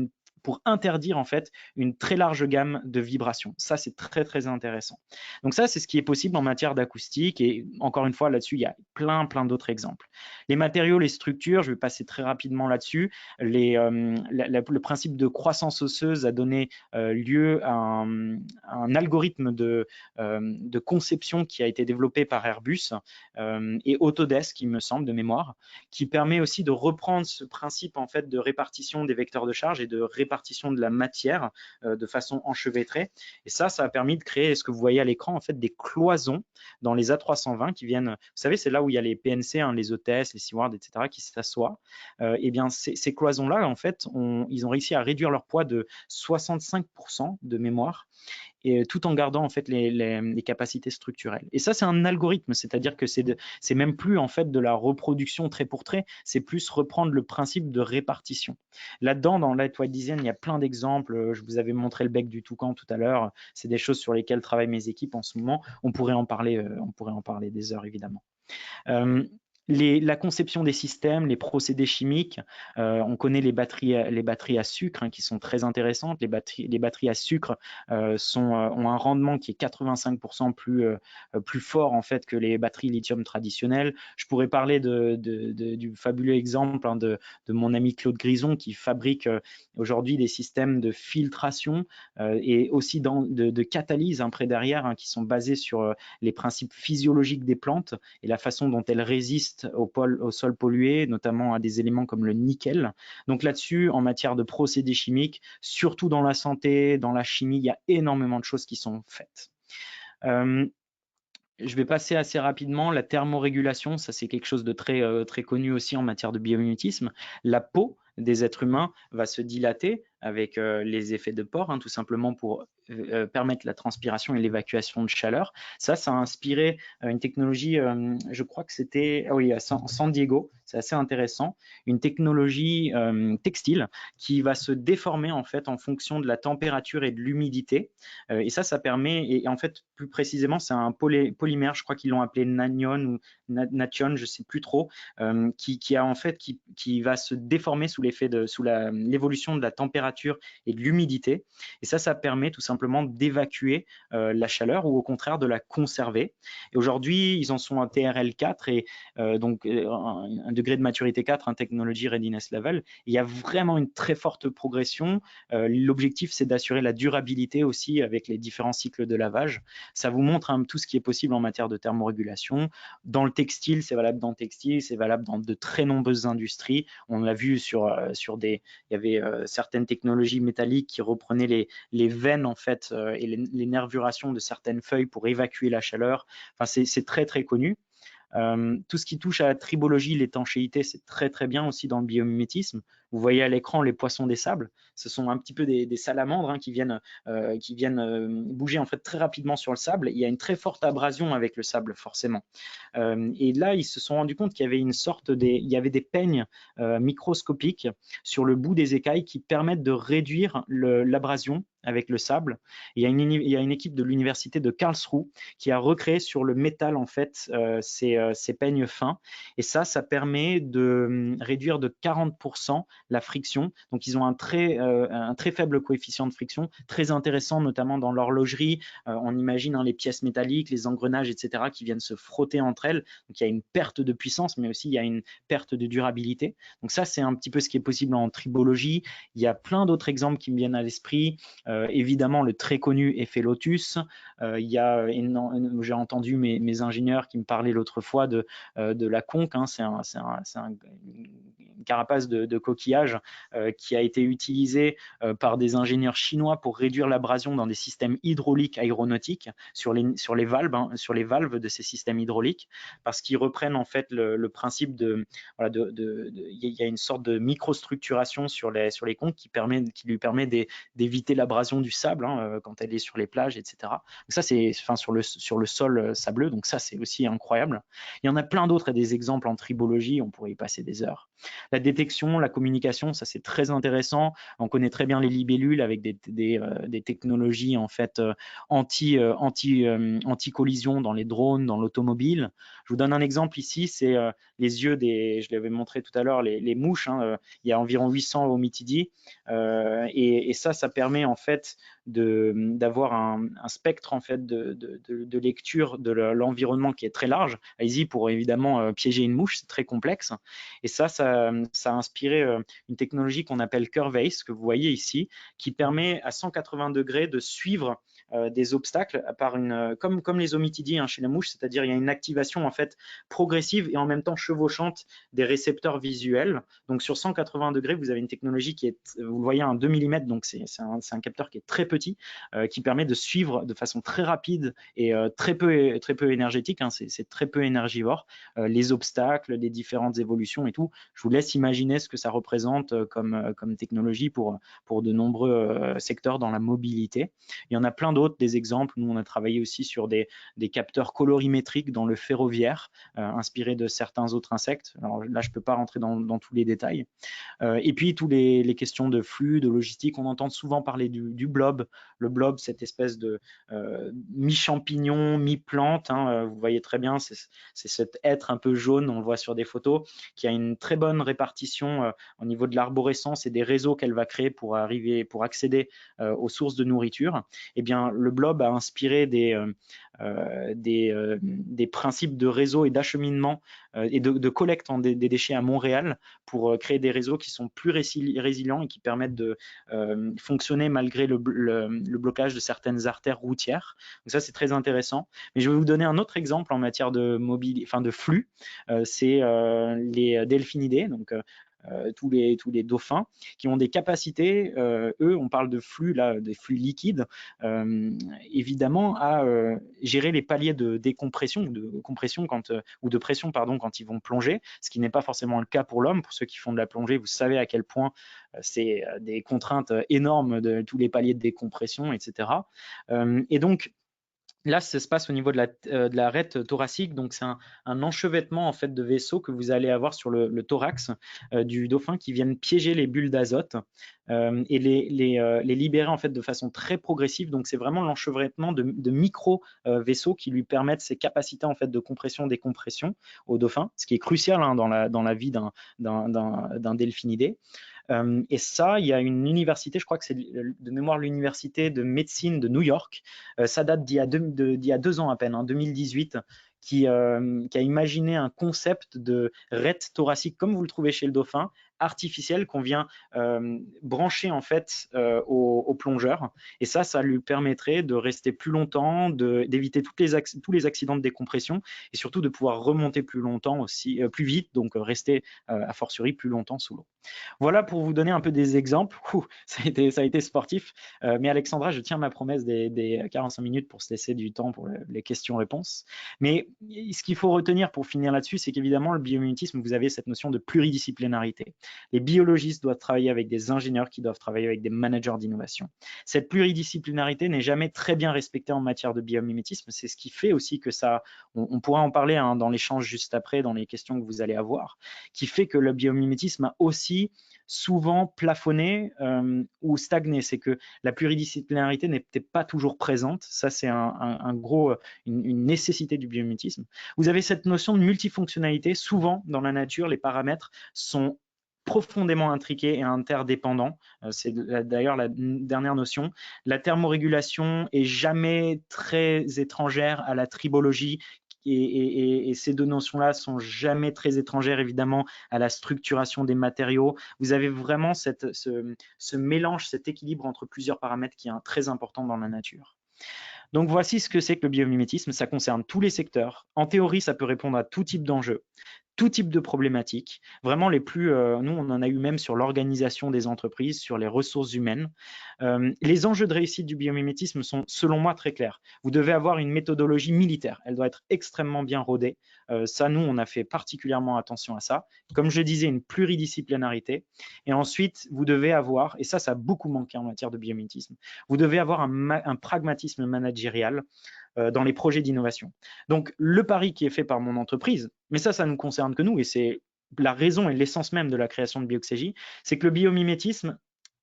pour interdire en fait une très large gamme de vibrations. Ça, c'est très très intéressant. Donc ça, c'est ce qui est possible en matière d'acoustique et encore une fois, là-dessus, il y a plein d'autres exemples. Les matériaux, les structures, je vais passer très rapidement là-dessus. Le principe de croissance osseuse a donné lieu à un algorithme de conception qui a été développé par Airbus et Autodesk, il me semble, de mémoire, qui permet aussi de reprendre ce principe en fait de répartition des vecteurs de charge et de répartition de la matière de façon enchevêtrée. Et ça a permis de créer ce que vous voyez à l'écran, en fait, des cloisons dans les A320 qui viennent, vous savez, c'est là où il y a les PNC, hein, les hôtesses, les stewards, etc., qui s'assoient. Et bien, ces cloisons-là, en fait, ils ont réussi à réduire leur poids de 65% de mémoire, et tout en gardant en fait les capacités structurelles. Et ça, c'est un algorithme, c'est-à-dire que c'est même plus en fait de la reproduction trait pour trait, c'est plus reprendre le principe de répartition. Là-dedans, dans Lightweight Design, il y a plein d'exemples. Je vous avais montré le bec du toucan tout à l'heure. C'est des choses sur lesquelles travaillent mes équipes en ce moment. On pourrait en parler des heures évidemment. La conception des systèmes, les procédés chimiques, on connaît les batteries à sucre, hein, qui sont très intéressantes. Les batteries à sucre ont un rendement qui est 85% plus fort en fait que les batteries lithium traditionnelles. Je pourrais parler du fabuleux exemple, hein, de mon ami Claude Grison qui fabrique aujourd'hui des systèmes de filtration et aussi de catalyse après derrière, hein, qui sont basés sur les principes physiologiques des plantes et la façon dont elles résistent au sol pollué, notamment à des éléments comme le nickel. Donc là-dessus, en matière de procédés chimiques, surtout dans la santé, dans la chimie, il y a énormément de choses qui sont faites. Je vais passer assez rapidement. La thermorégulation, ça c'est quelque chose de très connu aussi en matière de biomimétisme. La peau des êtres humains va se dilater avec les effets de pores, hein, tout simplement pour permettre la transpiration et l'évacuation de chaleur. Ça a inspiré une technologie, je crois que c'était à San Diego, c'est assez intéressant, une technologie textile qui va se déformer en fait en fonction de la température et de l'humidité. Et ça permet, et en fait plus précisément, c'est un polymère, je crois qu'ils l'ont appelé nanion ou nation, je sais plus trop, qui va se déformer sous l'évolution de la température et de l'humidité. Et ça permet tout simplement d'évacuer la chaleur ou au contraire de la conserver. Et aujourd'hui, ils en sont à TRL 4 et donc un degré de maturité 4, un Technology Readiness Level. Il y a vraiment une très forte progression. L'objectif, c'est d'assurer la durabilité aussi avec les différents cycles de lavage. Ça vous montre tout ce qui est possible en matière de thermorégulation. Dans le textile, c'est valable dans le textile, c'est valable dans de très nombreuses industries. On l'a vu il y avait certaines technologies métalliques qui reprenaient les veines en fait et les nervurations de certaines feuilles pour évacuer la chaleur. Enfin, c'est très connu. Tout ce qui touche à la tribologie, l'étanchéité, c'est très bien aussi dans le biomimétisme. Vous voyez à l'écran les poissons des sables. Ce sont un petit peu des salamandres, hein, qui viennent bouger en fait très rapidement sur le sable. Il y a une très forte abrasion avec le sable forcément. Et là, ils se sont rendus compte qu'il y avait il y avait des peignes microscopiques sur le bout des écailles qui permettent de réduire l'abrasion avec le sable. Il y a une équipe de l'université de Karlsruhe qui a recréé sur le métal en fait ces peignes fins. Et ça permet de réduire de 40% la friction. Donc ils ont un très faible coefficient de friction, très intéressant notamment dans l'horlogerie. On imagine, hein, les pièces métalliques, les engrenages, etc., qui viennent se frotter entre elles. Donc il y a une perte de puissance, mais aussi il y a une perte de durabilité. Donc ça, c'est un petit peu ce qui est possible en tribologie. Il y a plein d'autres exemples qui me viennent à l'esprit. Évidemment, le très connu effet Lotus. J'ai entendu mes ingénieurs qui me parlaient l'autre fois de la conque. Hein, c'est une carapace de coquillage qui a été utilisée par des ingénieurs chinois pour réduire l'abrasion dans des systèmes hydrauliques aéronautiques sur les valves, hein, sur les valves de ces systèmes hydrauliques, parce qu'ils reprennent en fait le principe voilà, il y a une sorte de microstructuration sur les conques qui lui permet d'éviter l'abrasion du sable, hein, quand elle est sur les plages, etc. Donc ça, c'est sur le sol sableux, donc ça, c'est aussi incroyable. Il y en a plein d'autres et des exemples en tribologie, on pourrait y passer des heures. La détection, la communication, ça c'est très intéressant. On connaît très bien les libellules avec des technologies en fait anti-collision dans les drones, dans l'automobile. Je vous donne un exemple ici, c'est les yeux je l'avais montré tout à l'heure, les mouches, hein, il y a environ 800 homitidis, et ça permet en fait d'avoir un spectre en fait de lecture de l'environnement qui est très large. Allez-y pour évidemment piéger une mouche, c'est très complexe. Et ça a inspiré une technologie qu'on appelle Curvace, que vous voyez ici, qui permet à 180 degrés de suivre des obstacles comme les homitidis, hein, chez la mouche, c'est-à-dire il y a une activation en fait progressive et en même temps chevauchante des récepteurs visuels. Donc sur 180 degrés, vous avez une technologie qui est, vous le voyez, un 2 mm, donc c'est un capteur qui est très petit, qui permet de suivre de façon très rapide et très peu énergétique, hein, c'est très peu énergivore, les obstacles, les différentes évolutions et tout. Je vous laisse imaginer ce que ça représente comme technologie pour de nombreux secteurs dans la mobilité. Il y en a plein d'autres, des exemples. Nous, on a travaillé aussi sur des capteurs colorimétriques dans le ferroviaire, inspirés de certains autres insectes. Alors là, je ne peux pas rentrer dans tous les détails. Et puis, toutes les questions de flux, de logistique, on entend souvent parler du blob. Le blob, cette espèce de mi-champignon, mi-plante, hein, vous voyez très bien, c'est cet être un peu jaune, on le voit sur des photos, qui a une très bonne répartition au niveau de l'arborescence et des réseaux qu'elle va créer pour accéder aux sources de nourriture. Eh bien, le blob a inspiré des principes de réseau et d'acheminement et de collecte des déchets à Montréal pour créer des réseaux qui sont plus résilients et qui permettent de fonctionner malgré le blocage de certaines artères routières. Donc ça, c'est très intéressant. Mais je vais vous donner un autre exemple en matière de flux. C'est les delphinidés, donc tous les dauphins qui ont des capacités, eux, on parle de flux, là, des flux liquides, évidemment, à gérer les paliers de décompression, de compression ou de pression, pardon, quand ils vont plonger, ce qui n'est pas forcément le cas pour l'homme. Pour ceux qui font de la plongée, vous savez à quel point c'est des contraintes énormes de tous les paliers de décompression, etc. Et donc, là, ça se passe au niveau de la arête thoracique, donc c'est un enchevêtrement en fait de vaisseaux que vous allez avoir sur le thorax du dauphin qui viennent piéger les bulles d'azote et les libérer en fait de façon très progressive. Donc c'est vraiment l'enchevêtrement de micro vaisseaux qui lui permettent ces capacités en fait de compression-décompression au dauphin, ce qui est crucial, hein, dans la vie d'un delphinidé. Et ça, il y a une université, je crois que c'est de mémoire l'université de médecine de New York, ça date d'il y a 2 ans à peine, hein, 2018, qui a imaginé un concept de raie thoracique, comme vous le trouvez chez le dauphin, artificiel qu'on vient brancher en fait au plongeur. Et ça lui permettrait de rester plus longtemps, d'éviter tous les accidents de décompression et surtout de pouvoir remonter plus longtemps aussi, plus vite, donc rester a fortiori plus longtemps sous l'eau. Voilà pour vous donner un peu des exemples. Ça a été sportif. Mais Alexandra, je tiens ma promesse des 45 minutes pour se laisser du temps pour les questions-réponses. Mais ce qu'il faut retenir pour finir là-dessus, c'est qu'évidemment, le biomimétisme, vous avez cette notion de pluridisciplinarité. Les biologistes doivent travailler avec des ingénieurs qui doivent travailler avec des managers d'innovation. Cette pluridisciplinarité n'est jamais très bien respectée en matière de biomimétisme. C'est ce qui fait aussi que ça, on pourra en parler, hein, dans l'échange juste après, dans les questions que vous allez avoir, qui fait que le biomimétisme a aussi souvent plafonné ou stagné. C'est que la pluridisciplinarité n'était pas toujours présente. Ça, c'est une nécessité du biomimétisme. Vous avez cette notion de multifonctionnalité. Souvent, dans la nature, les paramètres sont profondément intriqués et interdépendants. C'est d'ailleurs la dernière notion. La thermorégulation est jamais très étrangère à la tribologie, et ces deux notions-là sont jamais très étrangères, évidemment, à la structuration des matériaux. Vous avez vraiment ce mélange, cet équilibre entre plusieurs paramètres qui est très important dans la nature. Donc voici ce que c'est que le biomimétisme. Ça concerne tous les secteurs. En théorie, ça peut répondre à tout type d'enjeux. tout type de problématiques, vraiment les plus, nous on en a eu même sur l'organisation des entreprises, sur les ressources humaines. Les enjeux de réussite du biomimétisme sont selon moi très clairs. Vous devez avoir une méthodologie militaire, elle doit être extrêmement bien rodée. Ça, nous, on a fait particulièrement attention à ça. Comme je disais, une pluridisciplinarité. Et ensuite, vous devez avoir, et ça a beaucoup manqué en matière de biomimétisme, vous devez avoir un pragmatisme managérial dans les projets d'innovation. Donc, le pari qui est fait par mon entreprise, mais ça nous concerne que nous, et c'est la raison et l'essence même de la création de Bioxégie, c'est que le biomimétisme,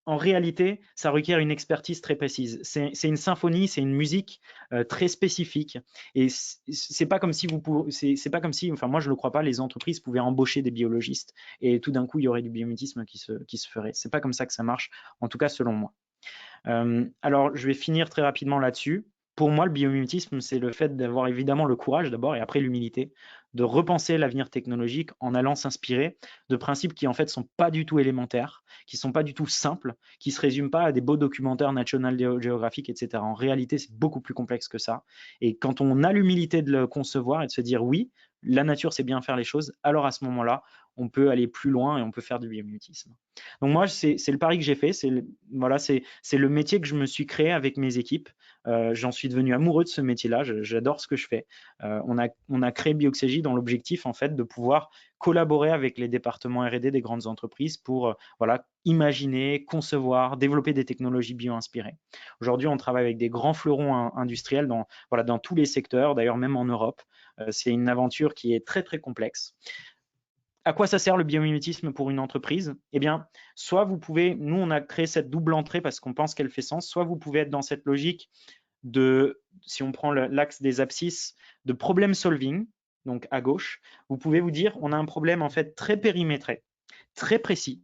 en réalité, ça requiert une expertise très précise. C'est une symphonie, c'est une musique très spécifique. Et c'est pas comme si c'est pas comme si, enfin moi je le crois pas, les entreprises pouvaient embaucher des biologistes et tout d'un coup il y aurait du biomimétisme qui se ferait. C'est pas comme ça que ça marche, en tout cas selon moi. Alors, je vais finir très rapidement là-dessus. Pour moi, le biomimétisme, c'est le fait d'avoir évidemment le courage d'abord et après l'humilité, de repenser l'avenir technologique en allant s'inspirer de principes qui en fait sont pas du tout élémentaires, qui sont pas du tout simples, qui se résument pas à des beaux documentaires National Geographic, etc. En réalité, c'est beaucoup plus complexe que ça. Et quand on a l'humilité de le concevoir et de se dire oui, la nature sait bien faire les choses, alors à ce moment-là, on peut aller plus loin et on peut faire du biomimétisme. Donc moi, c'est le pari que j'ai fait, voilà, c'est le métier que je me suis créé avec mes équipes. J'en suis devenu amoureux de ce métier-là, j'adore ce que je fais. On a créé Bioxégie dans l'objectif en fait de pouvoir collaborer avec les départements R&D des grandes entreprises pour voilà, imaginer, concevoir, développer des technologies bio-inspirées. Aujourd'hui, on travaille avec des grands fleurons industriels voilà, dans tous les secteurs, d'ailleurs même en Europe. C'est une aventure qui est très très complexe. À quoi ça sert le biomimétisme pour une entreprise? Eh bien, soit vous pouvez, nous on a créé cette double entrée parce qu'on pense qu'elle fait sens, soit vous pouvez être dans cette logique de, si on prend l'axe des abscisses, de problem solving, donc à gauche, vous pouvez vous dire, on a un problème en fait très périmétré, très précis,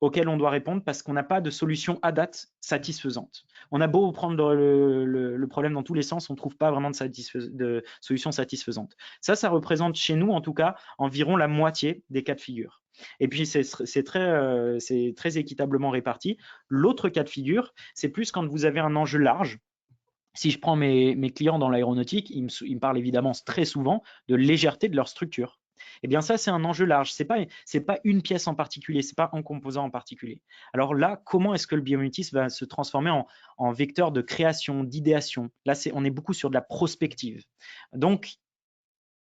auquel on doit répondre parce qu'on n'a pas de solution à date satisfaisante. On a beau prendre le problème dans tous les sens, on ne trouve pas vraiment de solution satisfaisante. Ça représente chez nous, en tout cas, environ la moitié des cas de figure. Et puis, c'est très équitablement réparti. L'autre cas de figure, c'est plus quand vous avez un enjeu large. Si je prends mes clients dans l'aéronautique, ils me parlent évidemment très souvent de légèreté de leur structure. Eh bien ça, c'est un enjeu large. C'est pas une pièce en particulier, c'est pas un composant en particulier. Alors là, comment est-ce que le biomimétisme va se transformer en vecteur de création, d'idéation? Là, on est beaucoup sur de la prospective. Donc,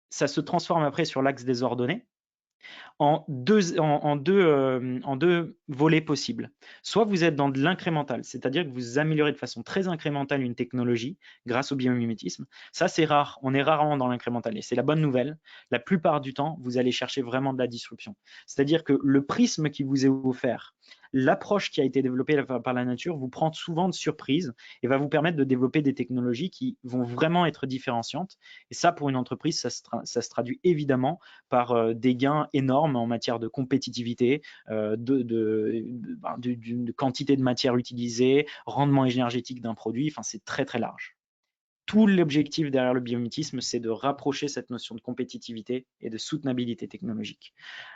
ça se transforme après sur l'axe des ordonnées en deux volets possibles. Soit vous êtes dans de l'incrémental, c'est-à-dire que vous améliorez de façon très incrémentale une technologie grâce au biomimétisme. Ça, c'est rare. On est rarement dans l'incrémental. Et c'est la bonne nouvelle. La plupart du temps, vous allez chercher vraiment de la disruption. C'est-à-dire que le prisme qui vous est offert, l'approche qui a été développée par la nature vous prend souvent de surprise et va vous permettre de développer des technologies qui vont vraiment être différenciantes. Et ça, pour une entreprise, ça se traduit évidemment par des gains énormes en matière de compétitivité, de quantité de matière utilisée, rendement énergétique d'un produit. Enfin, c'est très, très large. Tout l'objectif derrière le biomimétisme, c'est de rapprocher cette notion de compétitivité et de soutenabilité technologique.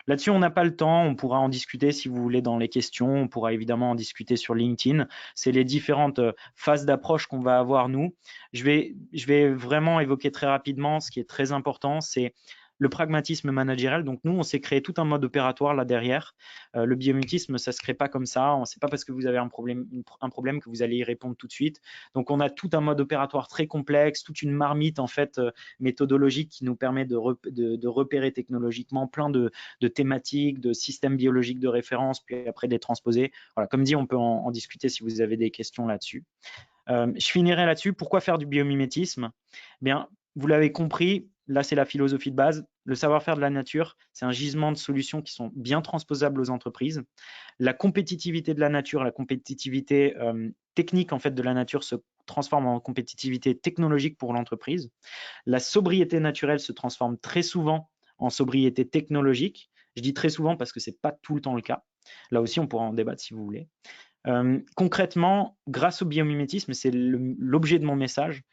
Là-dessus, on n'a pas le temps, on pourra en discuter si vous voulez dans les questions, on pourra évidemment en discuter sur LinkedIn. C'est les différentes phases d'approche qu'on va avoir nous. Je vais vraiment évoquer très rapidement ce qui est très important, c'est le pragmatisme managérial. Donc nous, on s'est créé tout un mode opératoire là derrière. Le biomimétisme, ça ne se crée pas comme ça. C'est pas parce que vous avez un problème que vous allez y répondre tout de suite. Donc on a tout un mode opératoire très complexe, toute une marmite en fait méthodologique qui nous permet de repérer technologiquement plein de thématiques, de systèmes biologiques de référence, puis après de les transposer. Voilà, comme dit, on peut en discuter si vous avez des questions là-dessus. Je finirai là-dessus. Pourquoi faire du biomimétisme? Bien, vous l'avez compris, là c'est la philosophie de base. Le savoir-faire de la nature, c'est un gisement de solutions qui sont bien transposables aux entreprises. La compétitivité de la nature, la compétitivité technique en fait de la nature se transforme en compétitivité technologique pour l'entreprise. La sobriété naturelle se transforme très souvent en sobriété technologique. Je dis très souvent parce que ce n'est pas tout le temps le cas. Là aussi, on pourra en débattre si vous voulez. Concrètement, grâce au biomimétisme, c'est l'objet de mon message,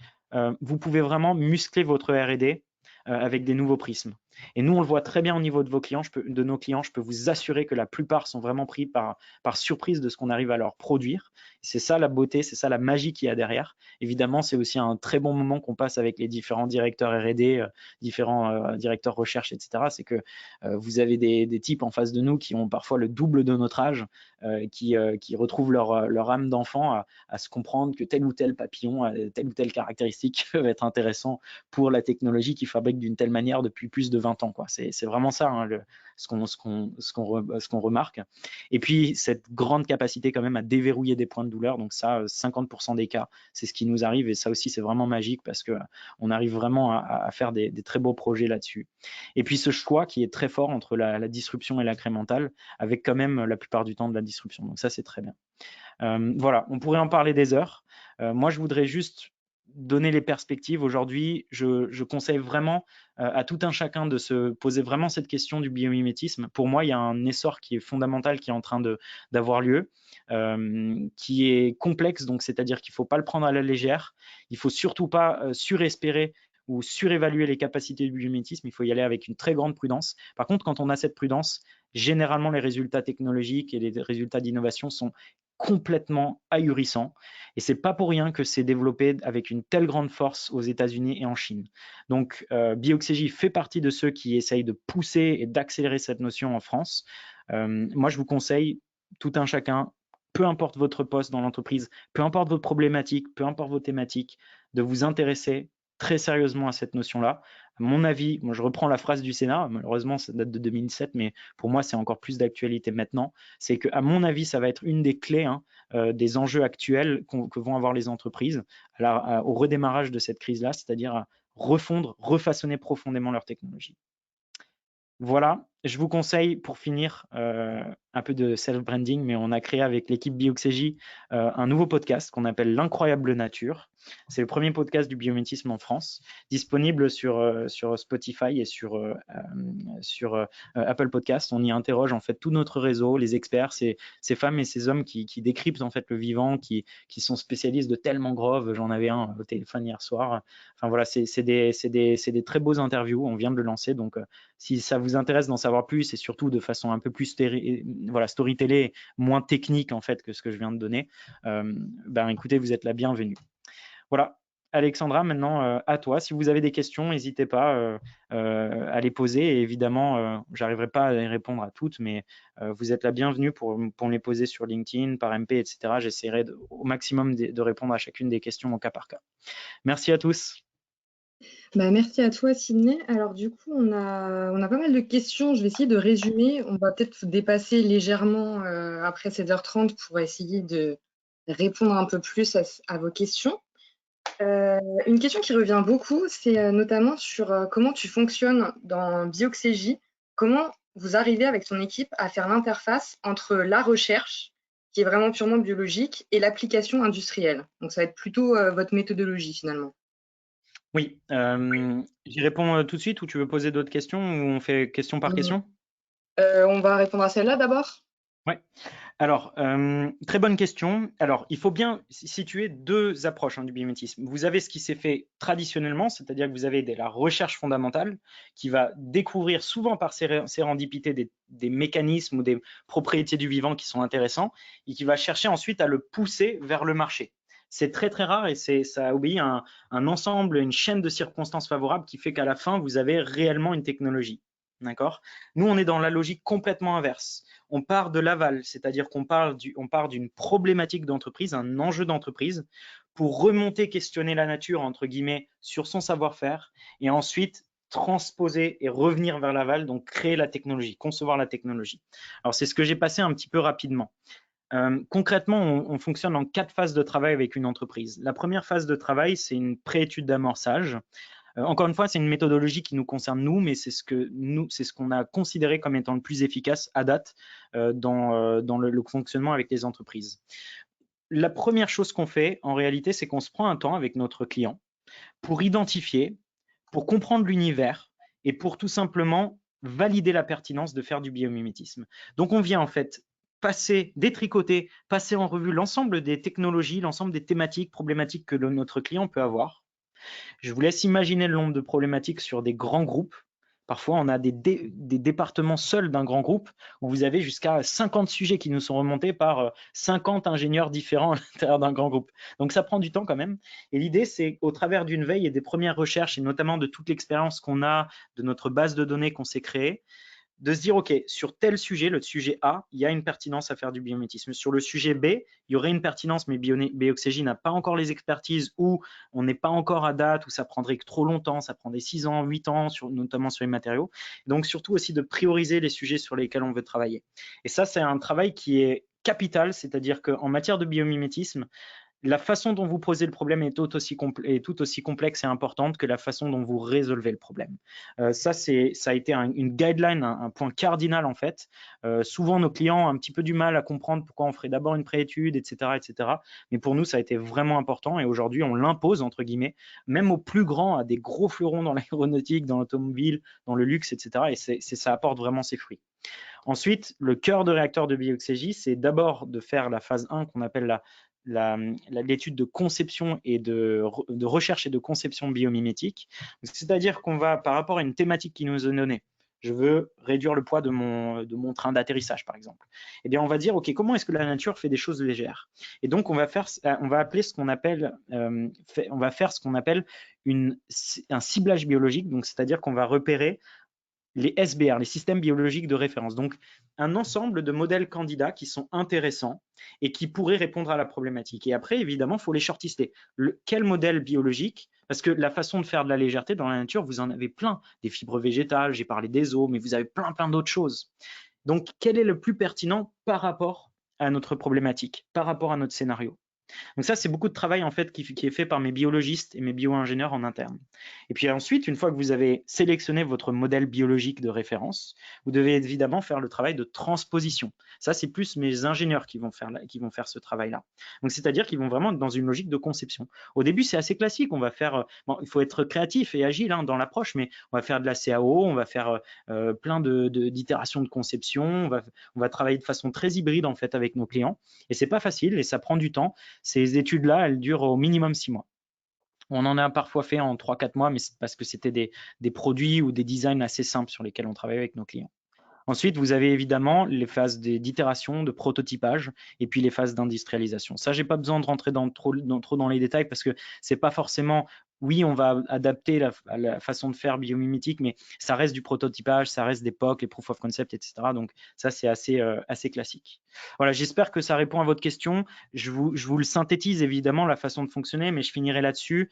vous pouvez vraiment muscler votre R&D avec des nouveaux prismes. Et nous, on le voit très bien au niveau de de nos clients. Je peux vous assurer que la plupart sont vraiment pris par surprise de ce qu'on arrive à leur produire. C'est ça la beauté, c'est ça la magie qu'il y a derrière. Évidemment, c'est aussi un très bon moment qu'on passe avec les différents directeurs R&D, différents directeurs recherche, etc. C'est que vous avez des types en face de nous qui ont parfois le double de notre âge, qui retrouvent leur âme d'enfant à se comprendre que tel ou tel papillon a telle ou telle caractéristique qui peuvent être intéressants pour la technologie qu'ils fabriquent d'une telle manière depuis plus de 20 ans, quoi. C'est vraiment ça, hein, ce qu'on remarque. Et puis, cette grande capacité quand même à déverrouiller des points de douleur. Donc ça, 50% des cas, c'est ce qui nous arrive. Et ça aussi, c'est vraiment magique parce qu'on arrive vraiment à faire des très beaux projets là-dessus. Et puis, ce choix qui est très fort entre la disruption et l'incrémental, avec quand même la plupart du temps de la disruption. Donc ça, c'est très bien. Voilà, on pourrait en parler des heures. Moi, je voudrais juste donner les perspectives. Aujourd'hui, je conseille vraiment à tout un chacun de se poser vraiment cette question du biomimétisme. Pour moi, il y a un essor qui est fondamental qui est en train d'avoir lieu, qui est complexe, donc c'est-à-dire qu'il ne faut pas le prendre à la légère. Il ne faut surtout pas surespérer ou surévaluer les capacités du biomimétisme. Il faut y aller avec une très grande prudence. Par contre, quand on a cette prudence, généralement, les résultats technologiques et les résultats d'innovation sont complètement ahurissant. Et c'est pas pour rien que c'est développé avec une telle grande force aux États-Unis et en Chine. Donc, Bioxégie fait partie de ceux qui essayent de pousser et d'accélérer cette notion en France. Moi, je vous conseille, tout un chacun, peu importe votre poste dans l'entreprise, peu importe votre problématique, peu importe vos thématiques, de vous intéresser très sérieusement à cette notion-là. À mon avis, moi je reprends la phrase du Sénat, malheureusement ça date de 2007, mais pour moi c'est encore plus d'actualité maintenant, c'est qu'à mon avis ça va être une des clés des enjeux actuels que vont avoir les entreprises au redémarrage de cette crise-là, c'est-à-dire à refondre, refaçonner profondément leur technologie. Voilà, je vous conseille pour finir un peu de self-branding, mais on a créé avec l'équipe Bioxégie un nouveau podcast qu'on appelle L'incroyable nature. C'est le premier podcast du biométisme en France, disponible sur Spotify et sur Apple Podcast. On y interroge en fait tout notre réseau, les experts, ces femmes et ces hommes qui décryptent en fait le vivant, qui sont spécialistes de tellement grove. J'en avais un au téléphone hier soir. Enfin voilà, c'est des très beaux interviews. On vient de le lancer, donc si ça vous intéresse d'en savoir plus et surtout de façon un peu plus storytellée, moins technique en fait que ce que je viens de donner, ben écoutez, vous êtes la bienvenue. Voilà, Alexandra, maintenant à toi. Si vous avez des questions, n'hésitez pas à les poser. Et évidemment, j'arriverai pas à les répondre à toutes, mais vous êtes la bienvenue pour les poser sur LinkedIn, par MP, etc. J'essaierai au maximum de répondre à chacune des questions au cas par cas. Merci à tous. Bah, merci à toi, Sydney. Alors, du coup, on a pas mal de questions. Je vais essayer de résumer. On va peut-être dépasser légèrement après 7h30 pour essayer de répondre un peu plus à vos questions. Une question qui revient beaucoup, c'est notamment sur comment tu fonctionnes dans Bioxégie. Comment vous arrivez avec ton équipe à faire l'interface entre la recherche, qui est vraiment purement biologique, et l'application industrielle. Donc, ça va être plutôt votre méthodologie finalement. Oui, j'y réponds tout de suite ou tu veux poser d'autres questions ou on fait question par question? On va répondre à celle-là d'abord. Ouais. Alors, très bonne question. Alors, il faut bien situer deux approches du biomimétisme. Vous avez ce qui s'est fait traditionnellement, c'est-à-dire que vous avez la recherche fondamentale qui va découvrir souvent par sérendipité des mécanismes ou des propriétés du vivant qui sont intéressants et qui va chercher ensuite à le pousser vers le marché. C'est très très rare et ça obéit à un ensemble, une chaîne de circonstances favorables qui fait qu'à la fin, vous avez réellement une technologie. D'accord? Nous, on est dans la logique complètement inverse. On part de l'aval, c'est-à-dire qu'on part d'une problématique d'entreprise, un enjeu d'entreprise, pour remonter, questionner la nature, entre guillemets, sur son savoir-faire, et ensuite transposer et revenir vers l'aval, donc créer la technologie, concevoir la technologie. Alors, c'est ce que j'ai passé un petit peu rapidement. Concrètement, on fonctionne en 4 phases de travail avec une entreprise. La première phase de travail, c'est une préétude d'amorçage. Encore une fois, c'est une méthodologie qui nous concerne nous, mais c'est ce qu'on a considéré comme étant le plus efficace à date dans le fonctionnement avec les entreprises. La première chose qu'on fait, en réalité, c'est qu'on se prend un temps avec notre client pour identifier, pour comprendre l'univers et pour tout simplement valider la pertinence de faire du biomimétisme. Donc, on vient en fait détricoter, passer en revue l'ensemble des technologies, l'ensemble des thématiques, problématiques que notre client peut avoir. Je vous laisse imaginer le nombre de problématiques sur des grands groupes, Parfois, on a des départements seuls d'un grand groupe où vous avez jusqu'à 50 sujets qui nous sont remontés par 50 ingénieurs différents à l'intérieur d'un grand groupe. Donc, ça prend du temps quand même. Et l'idée, c'est au travers d'une veille et des premières recherches, et notamment de toute l'expérience qu'on a, de notre base de données qu'on s'est créée, de se dire, OK, sur tel sujet, le sujet A, il y a une pertinence à faire du biomimétisme. Sur le sujet B, il y aurait une pertinence, mais Bioxégie n'a pas encore les expertises ou on n'est pas encore à date, ou ça prendrait trop longtemps, ça prendrait 6 ans, 8 ans, notamment sur les matériaux. Donc, surtout aussi de prioriser les sujets sur lesquels on veut travailler. Et ça, c'est un travail qui est capital, c'est-à-dire qu'en matière de biomimétisme, la façon dont vous posez le problème est tout aussi complexe et importante que la façon dont vous résolvez le problème. Ça a été une guideline, un point cardinal en fait. Souvent, nos clients ont un petit peu du mal à comprendre pourquoi on ferait d'abord une préétude, etc., etc. Mais pour nous, ça a été vraiment important et aujourd'hui, on l'impose, entre guillemets, même aux plus grands, à des gros fleurons dans l'aéronautique, dans l'automobile, dans le luxe, etc. Et ça apporte vraiment ses fruits. Ensuite, le cœur de réacteur de Bioxégie, c'est d'abord de faire la phase 1 qu'on appelle l'étude de conception et de recherche et de conception biomimétique. C'est-à-dire qu'on va, par rapport à une thématique qui nous est donnée, je veux réduire le poids de mon train d'atterrissage, par exemple. Eh bien, on va dire, OK, comment est-ce que la nature fait des choses légères? Et donc, on va faire ce qu'on appelle un ciblage biologique. Donc, c'est-à-dire qu'on va repérer les SBR, les systèmes biologiques de référence. Donc, un ensemble de modèles candidats qui sont intéressants et qui pourraient répondre à la problématique. Et après, évidemment, il faut les shortlister. Quel modèle biologique? Parce que la façon de faire de la légèreté dans la nature, vous en avez plein. Des fibres végétales, j'ai parlé des os, mais vous avez plein d'autres choses. Donc, quel est le plus pertinent par rapport à notre problématique, par rapport à notre scénario? Donc ça, c'est beaucoup de travail en fait qui est fait par mes biologistes et mes bio-ingénieurs en interne. Et puis ensuite, une fois que vous avez sélectionné votre modèle biologique de référence, vous devez évidemment faire le travail de transposition. Ça, c'est plus mes ingénieurs qui vont faire ce travail-là. Donc c'est-à-dire qu'ils vont vraiment être dans une logique de conception. Au début, c'est assez classique. On va faire, bon, il faut être créatif et agile dans l'approche, mais on va faire de la CAO, on va faire plein d'itérations de conception, on va travailler de façon très hybride en fait avec nos clients. Et c'est pas facile et ça prend du temps. Ces études-là, elles durent au minimum 6 mois. On en a parfois fait en 3-4 mois, mais c'est parce que c'était des produits ou des designs assez simples sur lesquels on travaillait avec nos clients. Ensuite, vous avez évidemment les phases d'itération, de prototypage et puis les phases d'industrialisation. Ça, j'ai pas besoin de rentrer trop dans les détails parce que c'est pas forcément, oui, on va adapter la façon de faire biomimétique, mais ça reste du prototypage, ça reste des POC, les proof of concept, etc. Donc ça, c'est assez classique. Voilà, j'espère que ça répond à votre question. Je vous le synthétise évidemment la façon de fonctionner, mais je finirai là-dessus.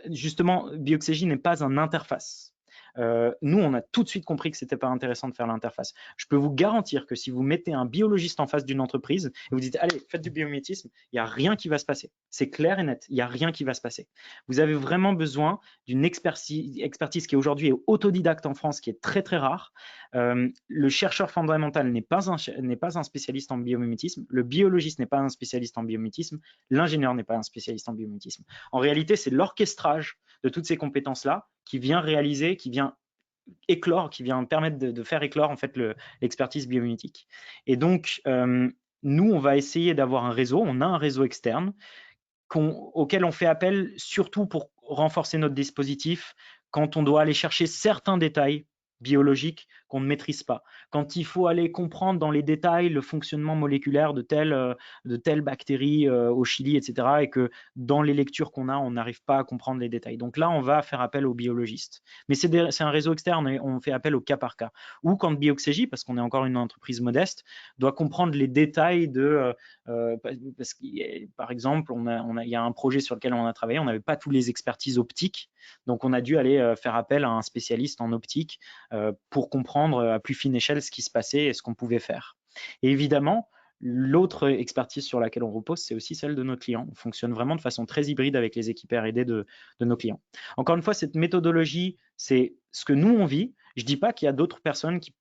Justement, Bioxégie n'est pas un interface. Nous, on a tout de suite compris que c'était pas intéressant de faire l'interface. Je peux vous garantir que si vous mettez un biologiste en face d'une entreprise et vous dites, allez, faites du biomimétisme, il n'y a rien qui va se passer. C'est clair et net, il n'y a rien qui va se passer. Vous avez vraiment besoin d'une expertise qui aujourd'hui est autodidacte en France, qui est très rare. Le chercheur fondamental n'est pas un spécialiste en biomimétisme, le biologiste n'est pas un spécialiste en biomimétisme, l'ingénieur n'est pas un spécialiste en biomimétisme. En réalité, c'est l'orchestrage de toutes ces compétences-là qui vient réaliser, qui vient éclore, qui vient permettre de faire éclore en fait l'expertise biomimétique. Et donc, nous, on va essayer d'avoir un réseau, on a un réseau externe auquel on fait appel surtout pour renforcer notre dispositif quand on doit aller chercher certains détails biologiques qu'on ne maîtrise pas. Quand il faut aller comprendre dans les détails le fonctionnement moléculaire de telle bactérie au Chili, etc., et que dans les lectures qu'on a, on n'arrive pas à comprendre les détails. Donc là, on va faire appel aux biologistes. Mais c'est un réseau externe et on fait appel au cas par cas. Ou quand Bioxégie, parce qu'on est encore une entreprise modeste, doit comprendre les détails parce que, par exemple, il y a un projet sur lequel on a travaillé, on n'avait pas tous les expertises optiques, donc on a dû aller faire appel à un spécialiste en optique pour comprendre à plus fine échelle ce qui se passait et ce qu'on pouvait faire. Et évidemment, l'autre expertise sur laquelle on repose, c'est aussi celle de nos clients. On fonctionne vraiment de façon très hybride avec les équipes R&D de nos clients. Encore une fois, cette méthodologie, c'est ce que nous, on vit. Je ne dis pas qu'il y a d'autres personnes qui,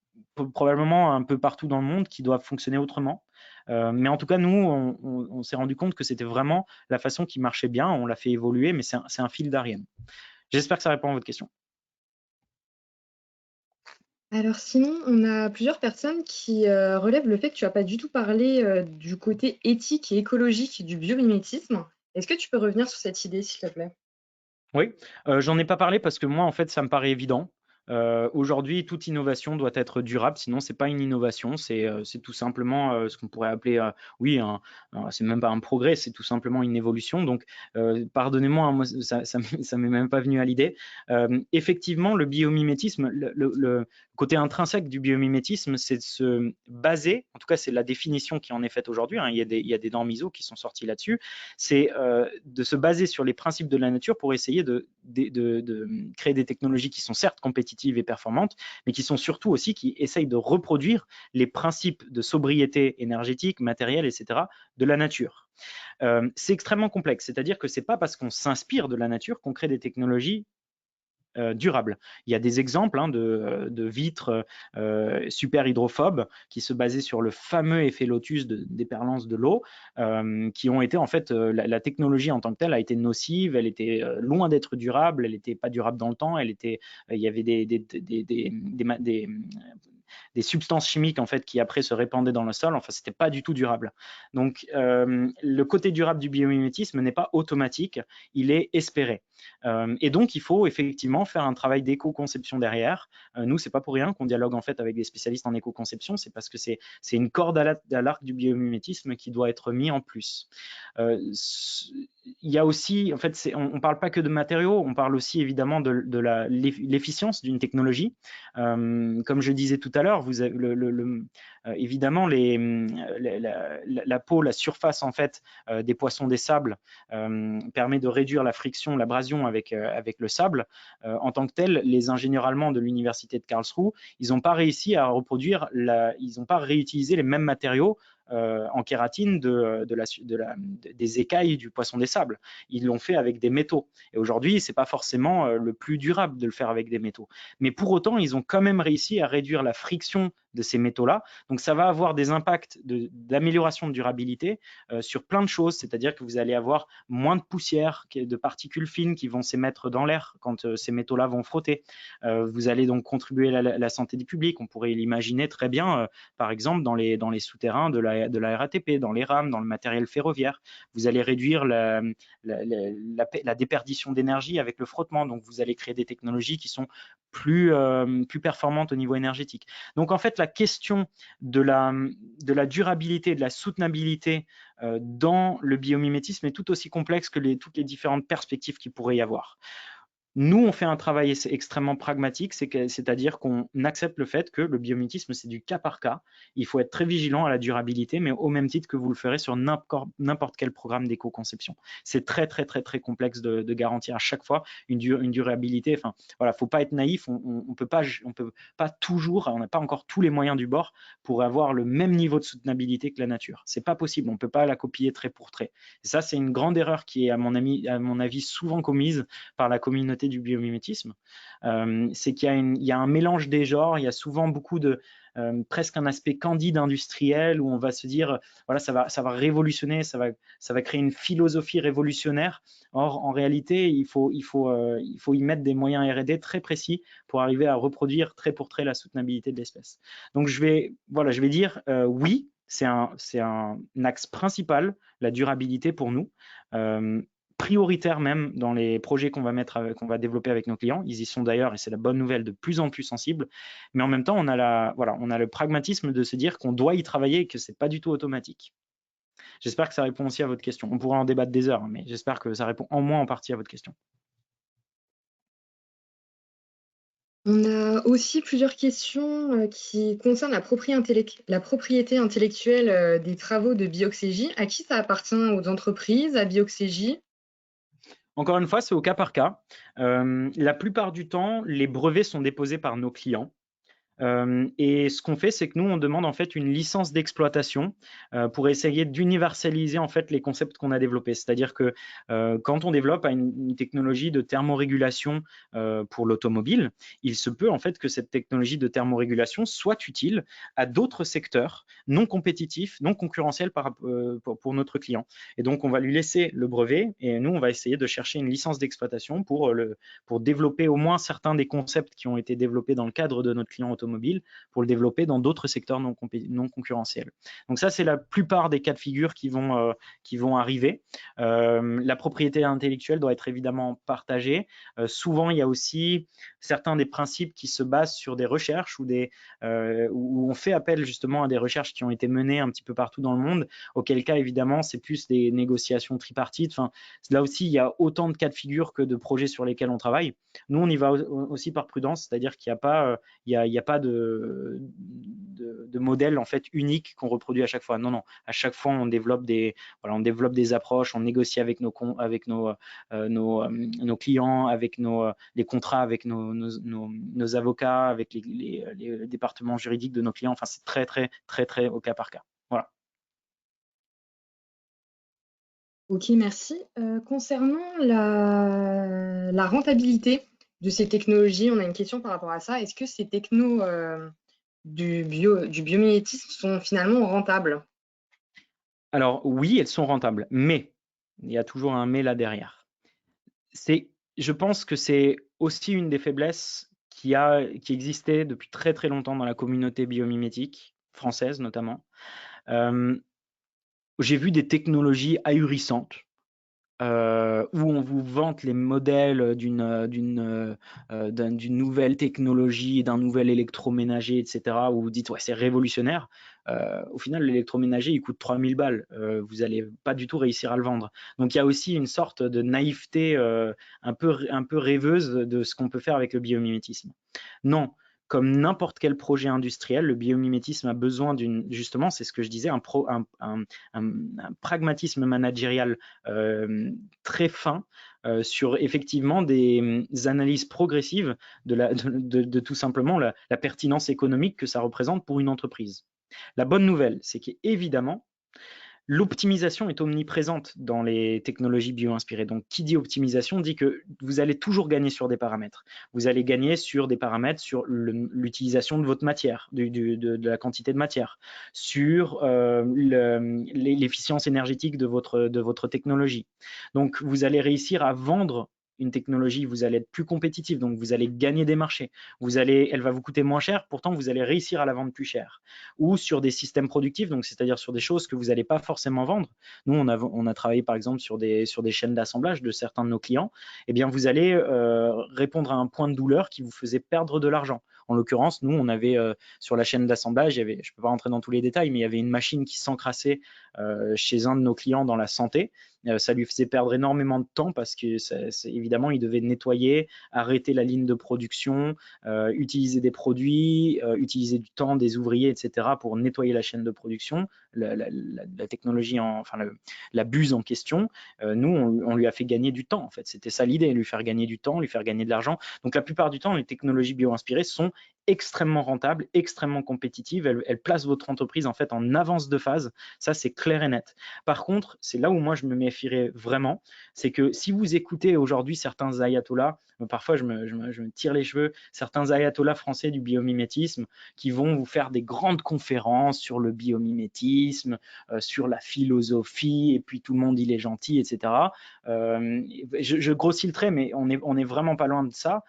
probablement un peu partout dans le monde, qui doivent fonctionner autrement. Mais en tout cas, nous, on s'est rendu compte que c'était vraiment la façon qui marchait bien. On l'a fait évoluer, mais c'est un fil d'Ariane. J'espère que ça répond à votre question. Alors sinon, on a plusieurs personnes qui relèvent le fait que tu n'as pas du tout parlé du côté éthique et écologique du biomimétisme. Est-ce que tu peux revenir sur cette idée, s'il te plaît? Oui, j'en ai pas parlé parce que moi, en fait, ça me paraît évident. Aujourd'hui, toute innovation doit être durable, sinon c'est pas une innovation, c'est tout simplement ce qu'on pourrait appeler, oui, c'est même pas un progrès, c'est tout simplement une évolution. Donc, pardonnez-moi, hein, moi, ça m'est même pas venu à l'idée. Effectivement, le biomimétisme, le côté intrinsèque du biomimétisme, c'est de se baser, en tout cas c'est la définition qui en est faite aujourd'hui, hein, il y a des normes ISO qui sont sorties là-dessus, c'est de se baser sur les principes de la nature pour essayer de créer des technologies qui sont certes compétitives et performantes, mais qui sont surtout aussi qui essayent de reproduire les principes de sobriété énergétique, matérielle, etc. de la nature. C'est extrêmement complexe, c'est-à-dire que c'est pas parce qu'on s'inspire de la nature qu'on crée des technologies durable. Il y a des exemples, hein, de vitres super hydrophobes qui se basaient sur le fameux effet lotus d'éperlance de l'eau, qui ont été en fait, la technologie en tant que telle a été nocive, elle était loin d'être durable, elle n'était pas durable dans le temps, il y avait des substances chimiques en fait qui après se répandaient dans le sol. Enfin, c'était pas du tout durable. Donc, le côté durable du biomimétisme n'est pas automatique, il est espéré. Et donc, il faut effectivement faire un travail d'éco-conception derrière. Nous, c'est pas pour rien qu'on dialogue en fait avec des spécialistes en éco-conception, c'est parce que c'est une corde à l'arc du biomimétisme qui doit être mis en plus. Il y a aussi, en fait, on parle pas que de matériaux, on parle aussi évidemment de l'efficience d'une technologie. Comme je disais tout à l'heure, vous avez évidemment la peau, la surface en fait des poissons des sables permet de réduire la friction, l'abrasion avec le sable. En tant que tel, les ingénieurs allemands de l'université de Karlsruhe, ils n'ont pas réussi à reproduire, ils n'ont pas réutilisé les mêmes matériaux en kératine des écailles du poisson des sables. Ils l'ont fait avec des métaux. Et aujourd'hui, c'est pas forcément le plus durable de le faire avec des métaux. Mais pour autant, ils ont quand même réussi à réduire la friction de ces métaux-là. Donc, ça va avoir des impacts d'amélioration de durabilité sur plein de choses. C'est-à-dire que vous allez avoir moins de poussière, de particules fines qui vont s'émettre dans l'air quand ces métaux-là vont frotter. Vous allez donc contribuer à la santé du public. On pourrait l'imaginer très bien, par exemple, dans les souterrains de la RATP, dans les rames, dans le matériel ferroviaire. Vous allez réduire la déperdition d'énergie avec le frottement. Donc, vous allez créer des technologies qui sont plus performantes au niveau énergétique. Donc, en fait, la question de la durabilité, de la soutenabilité dans le biomimétisme est tout aussi complexe que toutes les différentes perspectives qu'il pourrait y avoir. Nous, on fait un travail extrêmement pragmatique, c'est-à-dire qu'on accepte le fait que le biomimétisme, c'est du cas par cas. Il faut être très vigilant à la durabilité, mais au même titre que vous le ferez sur n'importe quel programme d'éco-conception. C'est très, très, très, très complexe de garantir à chaque fois une durabilité. Enfin, voilà, faut pas être naïf. On peut pas toujours, on n'a pas encore tous les moyens du bord pour avoir le même niveau de soutenabilité que la nature. C'est pas possible. On peut pas la copier trait pour trait. Et ça, c'est une grande erreur qui est, à mon avis, souvent commise par la communauté du biomimétisme, c'est qu'il y a un mélange des genres, il y a souvent beaucoup de presque un aspect candide industriel où on va se dire voilà, ça va révolutionner, ça va créer une philosophie révolutionnaire. Or, en réalité, il faut y mettre des moyens R&D très précis pour arriver à reproduire trait pour trait la soutenabilité de l'espèce. Donc, je vais dire oui, c'est un axe principal, la durabilité pour nous. Prioritaire même dans les projets qu'on va développer avec nos clients. Ils y sont d'ailleurs, et c'est la bonne nouvelle, de plus en plus sensibles. Mais en même temps, on a le pragmatisme de se dire qu'on doit y travailler et que c'est pas du tout automatique. J'espère que ça répond aussi à votre question. On pourra en débattre des heures, mais j'espère que ça répond en moins en partie à votre question. On a aussi plusieurs questions qui concernent la propriété intellectuelle des travaux de Bioxégie. À qui ça appartient? Aux entreprises, à Bioxégie? Encore une fois, c'est au cas par cas. La plupart du temps, les brevets sont déposés par nos clients. Et ce qu'on fait, c'est que nous, on demande en fait une licence d'exploitation pour essayer d'universaliser en fait les concepts qu'on a développés. C'est-à-dire que quand on développe une technologie de thermorégulation pour l'automobile, il se peut en fait que cette technologie de thermorégulation soit utile à d'autres secteurs non compétitifs, non concurrentiels pour notre client. Et donc, on va lui laisser le brevet et nous, on va essayer de chercher une licence d'exploitation pour développer au moins certains des concepts qui ont été développés dans le cadre de notre client automobile automobile pour le développer dans d'autres secteurs non concurrentiels. Donc ça, c'est la plupart des cas de figure qui vont arriver. La propriété intellectuelle doit être évidemment partagée. Souvent, il y a aussi certains des principes qui se basent sur des recherches où on fait appel justement à des recherches qui ont été menées un petit peu partout dans le monde, auquel cas, évidemment, c'est plus des négociations tripartites. Enfin, là aussi, il y a autant de cas de figure que de projets sur lesquels on travaille. Nous, on y va aussi par prudence, c'est-à-dire qu'il n'y a pas de modèle en fait unique qu'on reproduit à chaque fois. Non, non, à chaque fois, on développe des approches, on négocie avec nos clients, avec les contrats, avec nos avocats, avec les départements juridiques de nos clients. Enfin, c'est très, très, très, très au cas par cas. Voilà. Ok, merci. Concernant la rentabilité de ces technologies, on a une question par rapport à ça. Est-ce que ces technos du biomimétisme sont finalement rentables? Alors oui, elles sont rentables, mais il y a toujours un mais là derrière. Je pense que c'est aussi une des faiblesses qui existait depuis très très longtemps dans la communauté biomimétique française notamment. J'ai vu des technologies ahurissantes où on vous vante les modèles d'une nouvelle technologie, d'un nouvel électroménager, etc., où vous dites ouais, c'est révolutionnaire. Au final, l'électroménager, il coûte 3000 balles. Vous n'allez pas du tout réussir à le vendre. Donc, il y a aussi une sorte de naïveté un peu rêveuse de ce qu'on peut faire avec le biomimétisme. Non, comme n'importe quel projet industriel, le biomimétisme a besoin justement, c'est ce que je disais, un pragmatisme managérial très fin sur effectivement des analyses progressives de tout simplement la pertinence économique que ça représente pour une entreprise. La bonne nouvelle, c'est qu'évidemment, l'optimisation est omniprésente dans les technologies bio-inspirées. Donc, qui dit optimisation dit que vous allez toujours gagner sur des paramètres. Vous allez gagner sur des paramètres sur l'utilisation de votre matière, de la quantité de matière, sur l'efficience énergétique de votre technologie. Donc, vous allez réussir à vendre une technologie, vous allez être plus compétitif, donc vous allez gagner des marchés. Elle va vous coûter moins cher, pourtant vous allez réussir à la vendre plus cher. Ou sur des systèmes productifs, donc c'est-à-dire sur des choses que vous n'allez pas forcément vendre. Nous, on a travaillé par exemple sur des chaînes d'assemblage de certains de nos clients. Eh bien, vous allez répondre à un point de douleur qui vous faisait perdre de l'argent. En l'occurrence, nous, on avait sur la chaîne d'assemblage, je ne peux pas rentrer dans tous les détails, mais il y avait une machine qui s'encrassait chez un de nos clients dans la santé. Ça lui faisait perdre énormément de temps parce que évidemment, il devait nettoyer, arrêter la ligne de production, utiliser des produits, utiliser du temps, des ouvriers, etc. pour nettoyer la chaîne de production, la technologie, la buse en question. Nous, on lui a fait gagner du temps, en fait. C'était ça l'idée, lui faire gagner du temps, lui faire gagner de l'argent. Donc, la plupart du temps, les technologies bio-inspirées sont extrêmement rentables, extrêmement compétitives. Elles placent votre entreprise en fait en avance de phase. Ça, c'est clair et net. Par contre, c'est là où moi je me méfierais vraiment, c'est que si vous écoutez aujourd'hui certains ayatollahs, parfois je me tire les cheveux, certains ayatollahs français du biomimétisme qui vont vous faire des grandes conférences sur le biomimétisme, sur la philosophie, et puis tout le monde il est gentil, etc. Je grossis le trait, mais on est vraiment pas loin de ça.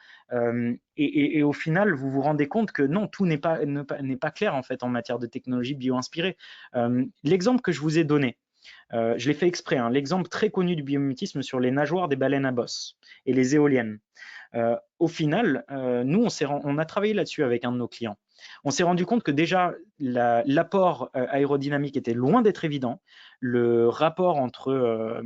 Et au final, vous vous rendez compte que non, tout n'est pas clair en fait en matière de technologie bio-inspirée. L'exemple que je vous ai donné, je l'ai fait exprès, hein, l'exemple très connu du biomimétisme sur les nageoires des baleines à bosse et les éoliennes. Au final, nous, on a travaillé là-dessus avec un de nos clients. On s'est rendu compte que déjà, l'apport aérodynamique était loin d'être évident. Le rapport entre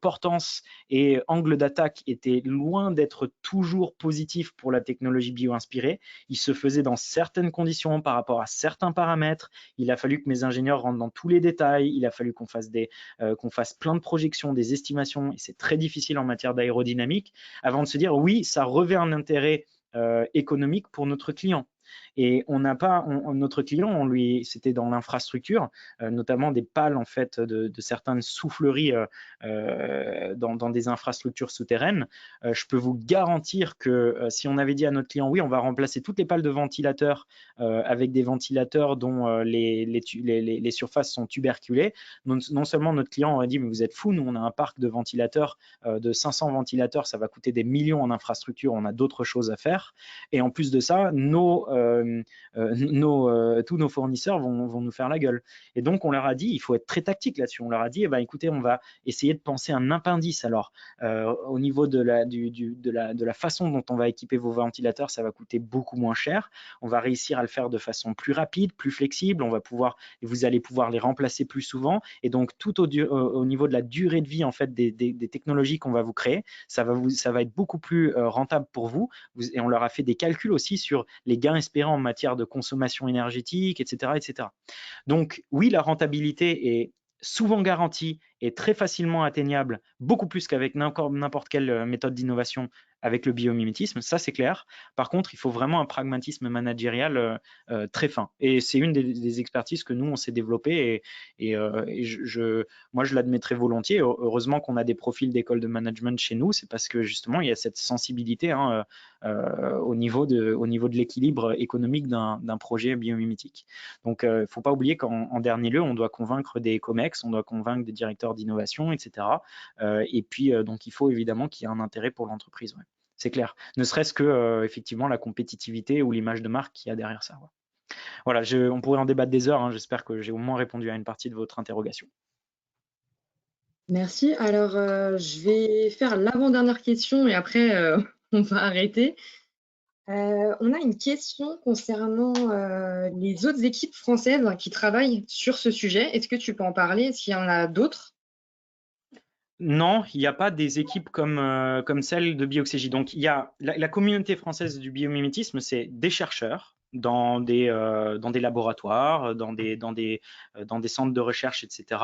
portance et angle d'attaque était loin d'être toujours positif pour la technologie bio-inspirée. Il se faisait dans certaines conditions par rapport à certains paramètres. Il a fallu que mes ingénieurs rentrent dans tous les détails. Il a fallu qu'on fasse plein de projections, des estimations. Et c'est très difficile en matière d'aérodynamique avant de se dire oui, ça revêt un intérêt économique pour notre client. Et on n'a pas, notre client, c'était dans l'infrastructure, notamment des pales en fait de certaines souffleries dans des infrastructures souterraines. Je peux vous garantir que si on avait dit à notre client, oui, on va remplacer toutes les pales de ventilateurs avec des ventilateurs dont les surfaces sont tuberculées, non seulement notre client aurait dit, mais vous êtes fous, nous on a un parc de ventilateurs, de 500 ventilateurs, ça va coûter des millions en infrastructure, on a d'autres choses à faire. Et en plus de ça, nos tous nos fournisseurs vont nous faire la gueule. Et donc, on leur a dit, il faut être très tactique là-dessus. On leur a dit, eh ben, écoutez, on va essayer de penser un appendice. Alors, au niveau de la façon dont on va équiper vos ventilateurs, ça va coûter beaucoup moins cher. On va réussir à le faire de façon plus rapide, plus flexible. Vous allez pouvoir les remplacer plus souvent. Et donc, tout au niveau de la durée de vie en fait des technologies qu'on va vous créer, ça va être beaucoup plus rentable pour vous. Et on leur a fait des calculs aussi sur les gains espérés en matière de consommation énergétique, etc., etc. Donc, oui, la rentabilité est souvent garantie et très facilement atteignable, beaucoup plus qu'avec n'importe quelle méthode d'innovation avec le biomimétisme, ça c'est clair. Par contre, il faut vraiment un pragmatisme managérial très fin. Et c'est une des expertises que nous, on s'est développé moi, je l'admettrai volontiers. Heureusement qu'on a des profils d'école de management chez nous, c'est parce que justement, il y a cette sensibilité au niveau de l'équilibre économique d'un projet biomimétique. Donc, il ne faut pas oublier qu'en dernier lieu, on doit convaincre des COMEX, on doit convaincre des directeurs d'innovation, etc. Et puis, donc, il faut évidemment qu'il y ait un intérêt pour l'entreprise. Ouais. C'est clair. Ne serait-ce que effectivement la compétitivité ou l'image de marque qu'il y a derrière ça. Ouais. Voilà, on pourrait en débattre des heures. Hein. J'espère que j'ai au moins répondu à une partie de votre interrogation. Merci. Alors, je vais faire l'avant-dernière question et après, on va arrêter. On a une question concernant les autres équipes françaises qui travaillent sur ce sujet. Est-ce que tu peux en parler? S'il y en a d'autres? Non, il n'y a pas des équipes comme celle de Bioxégie. Donc, il y a la communauté française du biomimétisme, c'est des chercheurs dans des laboratoires, dans des centres de recherche, etc.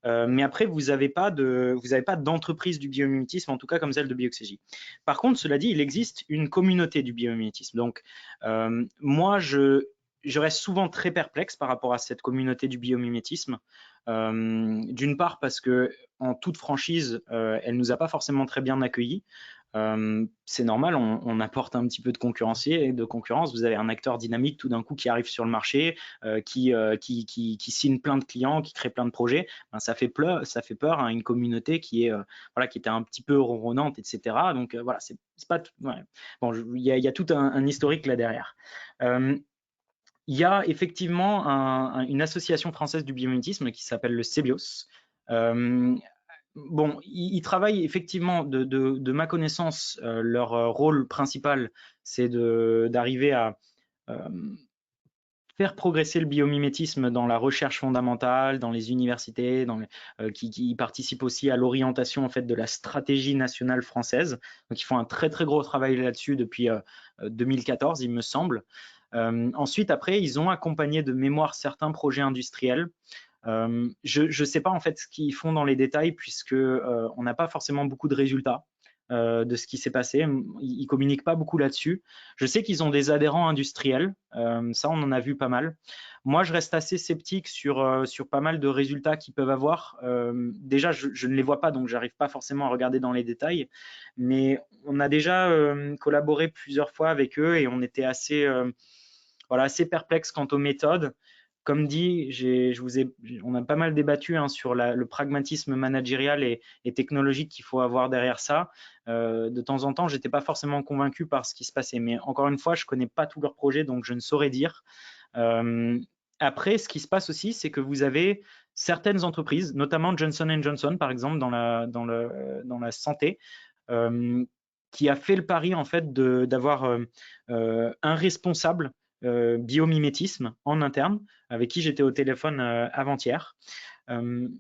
Mais après, vous n'avez pas d'entreprise du biomimétisme, en tout cas comme celle de Bioxégie. Par contre, cela dit, il existe une communauté du biomimétisme. Donc, moi, je reste souvent très perplexe par rapport à cette communauté du biomimétisme. D'une part parce que en toute franchise, elle nous a pas forcément très bien accueillis. C'est normal, on apporte un petit peu de concurrence. Vous avez un acteur dynamique tout d'un coup qui arrive sur le marché, qui signe plein de clients, qui crée plein de projets. Ben, ça fait peur à une communauté qui était un petit peu ronronnante, etc. Donc voilà, c'est pas tout, ouais. Bon, il y a tout un historique là derrière. Il y a effectivement une association française du biomimétisme qui s'appelle le CEBIOS. Bon, ils travaillent effectivement, de ma connaissance, leur rôle principal, c'est d'arriver à faire progresser le biomimétisme dans la recherche fondamentale, dans les universités, qui participent aussi à l'orientation en fait de la stratégie nationale française. Donc ils font un très très gros travail là-dessus depuis 2014, il me semble. Ensuite, après, ils ont accompagné de mémoire certains projets industriels. Je ne sais pas en fait ce qu'ils font dans les détails puisque on n'a pas forcément beaucoup de résultats de ce qui s'est passé. Ils communiquent pas beaucoup là-dessus. Je sais qu'ils ont des adhérents industriels, ça on en a vu pas mal. Moi, je reste assez sceptique sur pas mal de résultats qu'ils peuvent avoir. Déjà, je ne les vois pas, donc j'arrive pas forcément à regarder dans les détails. Mais on a déjà collaboré plusieurs fois avec eux et on était assez perplexe quant aux méthodes. Comme dit, on a pas mal débattu sur le pragmatisme managérial et technologique qu'il faut avoir derrière ça. De temps en temps, j'étais pas forcément convaincu par ce qui se passait. Mais encore une fois, je connais pas tous leurs projets, donc je ne saurais dire. Après, ce qui se passe aussi, c'est que vous avez certaines entreprises, notamment Johnson & Johnson, par exemple, dans la santé, qui a fait le pari en fait d'avoir un responsable biomimétisme en interne, avec qui j'étais au téléphone avant-hier. Il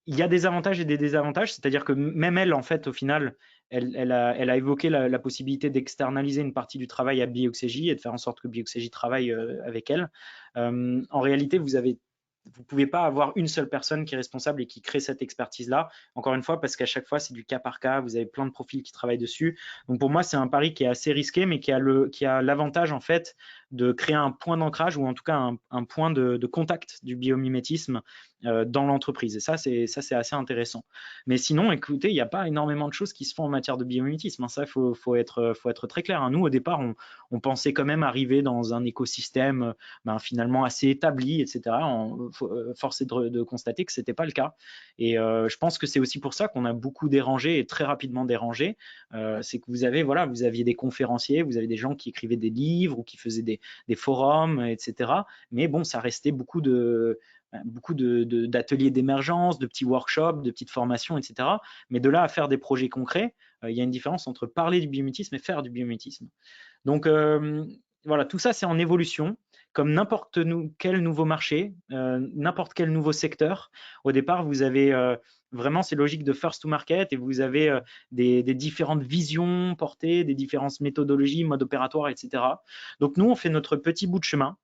y a des avantages et des désavantages, c'est-à-dire que même elle, en fait, au final, elle a évoqué la possibilité d'externaliser une partie du travail à Bioxégie et de faire en sorte que Bioxégie travaille avec elle. En réalité, vous ne pouvez pas avoir une seule personne qui est responsable et qui crée cette expertise-là. Encore une fois, parce qu'à chaque fois, c'est du cas par cas. Vous avez plein de profils qui travaillent dessus. Donc pour moi, c'est un pari qui est assez risqué, mais qui a l'avantage en fait de créer un point d'ancrage ou en tout cas un point de contact du biomimétisme dans l'entreprise. Et ça, c'est assez intéressant. Mais sinon, écoutez, il n'y a pas énormément de choses qui se font en matière de biomimétisme. Ça, faut être très clair. Nous, au départ, on pensait quand même arriver dans un écosystème finalement assez établi, etc. Force est de constater que ce n'était pas le cas. Et je pense que c'est aussi pour ça qu'on a beaucoup dérangé et très rapidement dérangé. C'est que vous aviez des conférenciers, vous avez des gens qui écrivaient des livres ou qui faisaient des forums, etc. Mais bon, ça restait beaucoup d'ateliers d'émergence, de petits workshops, de petites formations, etc. Mais de là à faire des projets concrets, il y a une différence entre parler du biomimétisme et faire du biomimétisme. Donc voilà, tout ça c'est en évolution, comme n'importe quel nouveau marché, n'importe quel nouveau secteur. Au départ, vous avez vraiment ces logiques de first to market et vous avez des différentes visions portées, des différentes méthodologies, modes opératoires, etc. Donc nous, on fait notre petit bout de chemin.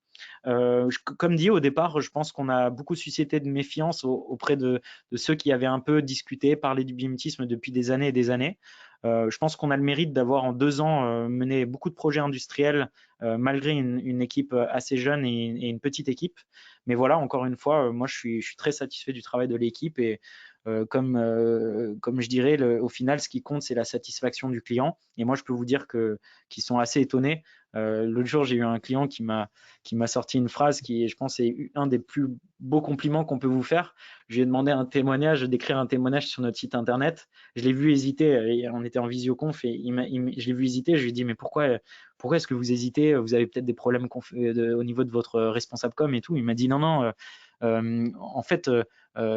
Comme dit au départ, je pense qu'on a beaucoup suscité de méfiance auprès de ceux qui avaient un peu discuté, parlé du biomimétisme depuis des années et des années. Je pense qu'on a le mérite d'avoir en 2 ans mené beaucoup de projets industriels malgré une équipe assez jeune et une petite équipe. Mais voilà, encore une fois, moi je suis très satisfait du travail de l'équipe et comme je dirais, au final, ce qui compte, c'est la satisfaction du client. Et moi, je peux vous dire qu'ils sont assez étonnés. L'autre jour, j'ai eu un client qui m'a sorti une phrase qui, je pense, est un des plus beaux compliments qu'on peut vous faire. Je lui ai demandé d'écrire un témoignage sur notre site internet. Je l'ai vu hésiter. On était en visioconf et je l'ai vu hésiter. Je lui ai dit, mais pourquoi est-ce que vous hésitez? Vous avez peut-être des problèmes au niveau de votre responsable com et tout. Il m'a dit, non, non. En fait,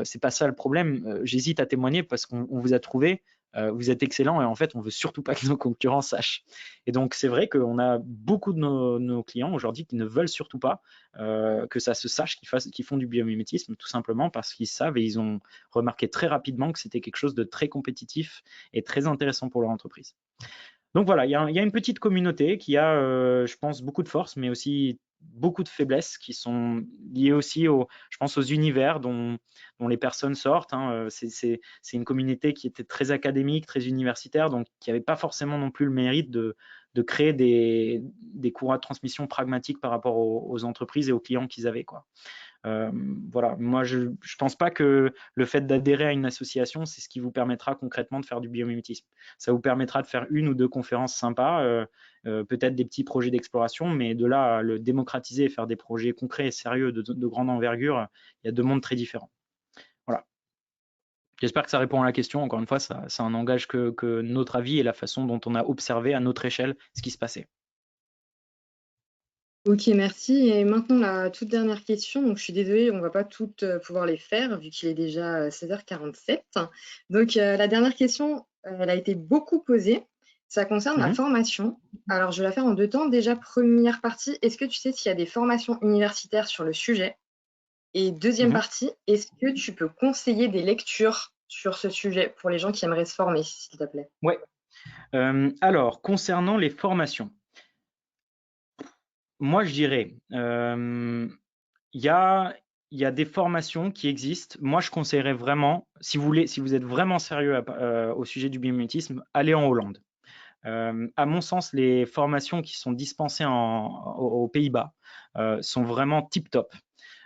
c'est pas ça le problème. J'hésite à témoigner parce qu'on vous a trouvé, vous êtes excellent et en fait, on veut surtout pas que nos concurrents sachent. Et donc, c'est vrai qu'on a beaucoup de nos clients aujourd'hui qui ne veulent surtout pas que ça se sache qu'ils font du biomimétisme, tout simplement parce qu'ils savent et ils ont remarqué très rapidement que c'était quelque chose de très compétitif et très intéressant pour leur entreprise. Donc voilà, il y a une petite communauté qui a, je pense, beaucoup de force, mais aussi beaucoup de faiblesses qui sont liées aussi, je pense, aux univers dont les personnes sortent. Hein. C'est une communauté qui était très académique, très universitaire, donc qui n'avait pas forcément non plus le mérite de créer des courroies de transmission pragmatiques par rapport aux entreprises et aux clients qu'ils avaient, quoi. Voilà, moi je ne pense pas que le fait d'adhérer à une association, c'est ce qui vous permettra concrètement de faire du biomimétisme. Ça vous permettra de faire 1 ou 2 conférences sympas, peut-être des petits projets d'exploration, mais de là à le démocratiser et faire des projets concrets et sérieux de grande envergure, il y a 2 mondes très différents. Voilà. J'espère que ça répond à la question. Encore une fois, ça n'engage que notre avis et la façon dont on a observé à notre échelle ce qui se passait. Ok, merci. Et maintenant, la toute dernière question. Donc, je suis désolée, on ne va pas toutes pouvoir les faire vu qu'il est déjà 16h47. Donc, la dernière question, elle a été beaucoup posée. Ça concerne la formation. Alors, je vais la faire en 2 temps. Déjà, première partie, est-ce que tu sais s'il y a des formations universitaires sur le sujet? Et deuxième partie, est-ce que tu peux conseiller des lectures sur ce sujet pour les gens qui aimeraient se former, s'il te plaît? Ouais. Alors, concernant les formations, moi je dirais, il y a des formations qui existent. Moi, je conseillerais vraiment, si vous êtes vraiment sérieux au sujet du biomimétisme, allez en Hollande. À mon sens, les formations qui sont dispensées aux Pays-Bas sont vraiment tip-top.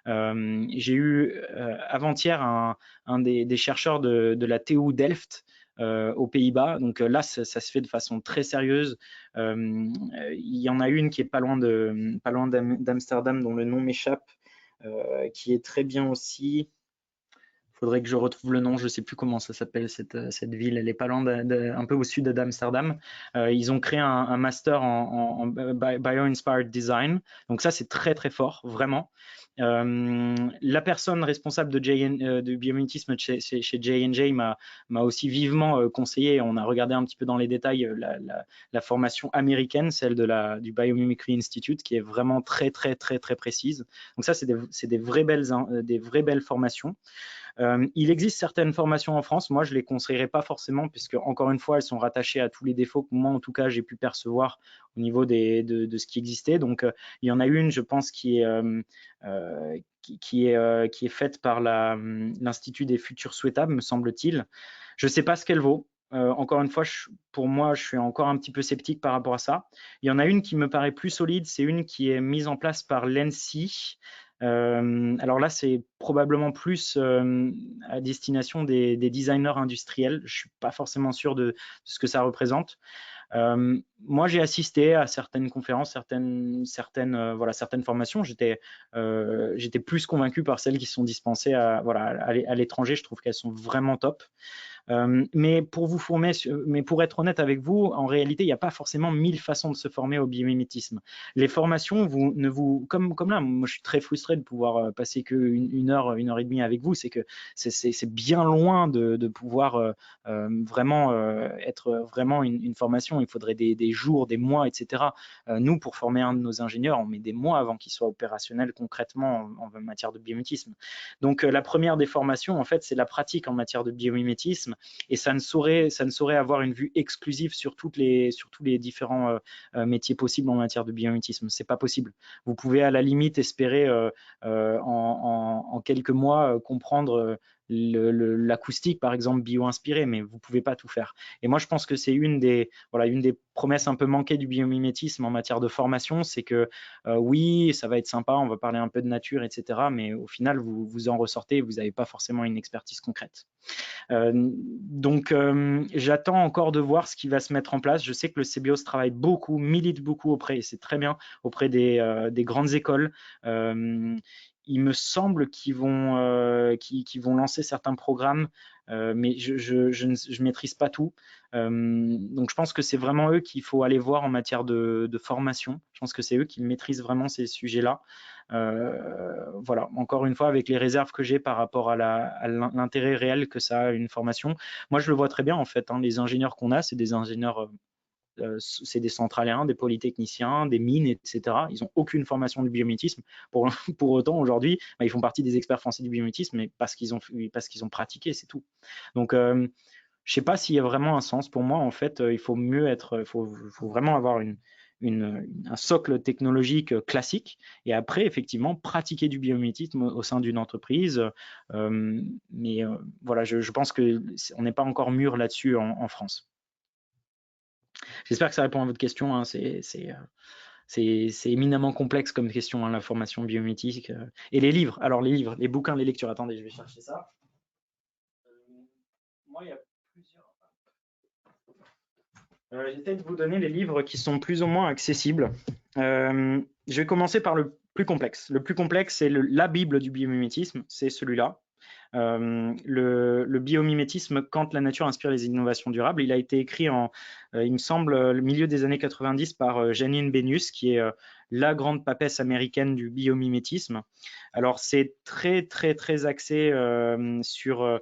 J'ai eu avant-hier un des chercheurs de la TU Delft aux Pays-Bas. Donc là, ça se fait de façon très sérieuse. Il y en a une qui est pas loin d'Amsterdam, dont le nom m'échappe, qui est très bien aussi. Il faudrait que je retrouve le nom, je ne sais plus comment ça s'appelle cette ville, elle est pas loin, un peu au sud d'Amsterdam. Ils ont créé un master en Bio-Inspired Design, donc ça c'est très très fort, vraiment. La personne responsable de biomimétisme chez J&J m'a aussi vivement conseillé, on a regardé un petit peu dans les détails la formation américaine, celle du Biomimicry Institute, qui est vraiment très très très très précise. Donc ça c'est des vraies belles formations. Il existe certaines formations en France, moi je ne les conseillerais pas forcément puisque encore une fois elles sont rattachées à tous les défauts que moi en tout cas j'ai pu percevoir au niveau de ce qui existait. Donc il y en a une je pense qui est faite par l'Institut des futurs souhaitables me semble-t-il. Je ne sais pas ce qu'elle vaut. Encore une fois, pour moi, je suis encore un petit peu sceptique par rapport à ça. Il y en a une qui me paraît plus solide, c'est une qui est mise en place par l'ENSI. Alors là, c'est probablement plus à destination des designers industriels. Je ne suis pas forcément sûr de ce que ça représente. Moi, j'ai assisté à certaines conférences, certaines formations. J'étais plus convaincu par celles qui sont dispensées à l'étranger. Je trouve qu'elles sont vraiment top. Mais pour vous former, mais pour être honnête avec vous, en réalité, il n'y a pas forcément 1000 façons de se former au biomimétisme. Les formations, comme là, moi je suis très frustré de pouvoir passer qu'une heure, 1 heure et demie avec vous, c'est que c'est bien loin de pouvoir vraiment être vraiment une formation. Il faudrait des jours, des mois, etc. Nous, pour former un de nos ingénieurs, on met des mois avant qu'il soit opérationnel concrètement en matière de biomimétisme. Donc la première des formations, en fait, c'est la pratique en matière de biomimétisme, et ça ne saurait avoir une vue exclusive sur tous les différents métiers possibles en matière de biomimétisme. C'est pas possible. Vous pouvez à la limite espérer en quelques mois comprendre l'acoustique, par exemple, bio-inspirée, mais vous pouvez pas tout faire. Et moi, je pense que c'est une des promesses un peu manquées du biomimétisme en matière de formation, c'est que oui, ça va être sympa, on va parler un peu de nature, etc. Mais au final, vous en ressortez, vous n'avez pas forcément une expertise concrète. Donc, j'attends encore de voir ce qui va se mettre en place. Je sais que le CBIOS travaille beaucoup, milite beaucoup auprès, et c'est très bien, auprès des grandes écoles. Il me semble qu'ils vont lancer certains programmes, mais je ne maîtrise pas tout. Donc, je pense que c'est vraiment eux qu'il faut aller voir en matière de formation. Je pense que c'est eux qui maîtrisent vraiment ces sujets-là. Voilà, encore une fois, avec les réserves que j'ai par rapport à l'intérêt réel que ça a une formation. Moi, je le vois très bien en fait, hein, les ingénieurs qu'on a, c'est des ingénieurs, c'est des centraliens, des polytechniciens, des mines, etc. Ils n'ont aucune formation du biomimétisme. Pour autant, aujourd'hui, ils font partie des experts français du biomimétisme, mais parce qu'ils ont pratiqué, c'est tout. Donc, je ne sais pas s'il y a vraiment un sens. Pour moi, en fait, il faut vraiment avoir un socle technologique classique, et après, effectivement, pratiquer du biomimétisme au sein d'une entreprise. Mais voilà, je pense qu'on n'est pas encore mûr là-dessus en France. J'espère que ça répond à votre question, hein. C'est éminemment complexe comme question, hein, la formation biomimétique. Et les livres, alors les livres, les bouquins, les lectures. Attendez, je vais chercher ça. Moi, il y a plusieurs. J'essaie de vous donner les livres qui sont plus ou moins accessibles. Je vais commencer par le plus complexe. Le plus complexe, c'est la Bible du biomimétisme, c'est celui-là. Le biomimétisme quand la nature inspire les innovations durables. Il a été écrit il me semble, le milieu des années 90 par Janine Benyus, qui est la grande papesse américaine du biomimétisme. Alors, c'est très, très, très axé sur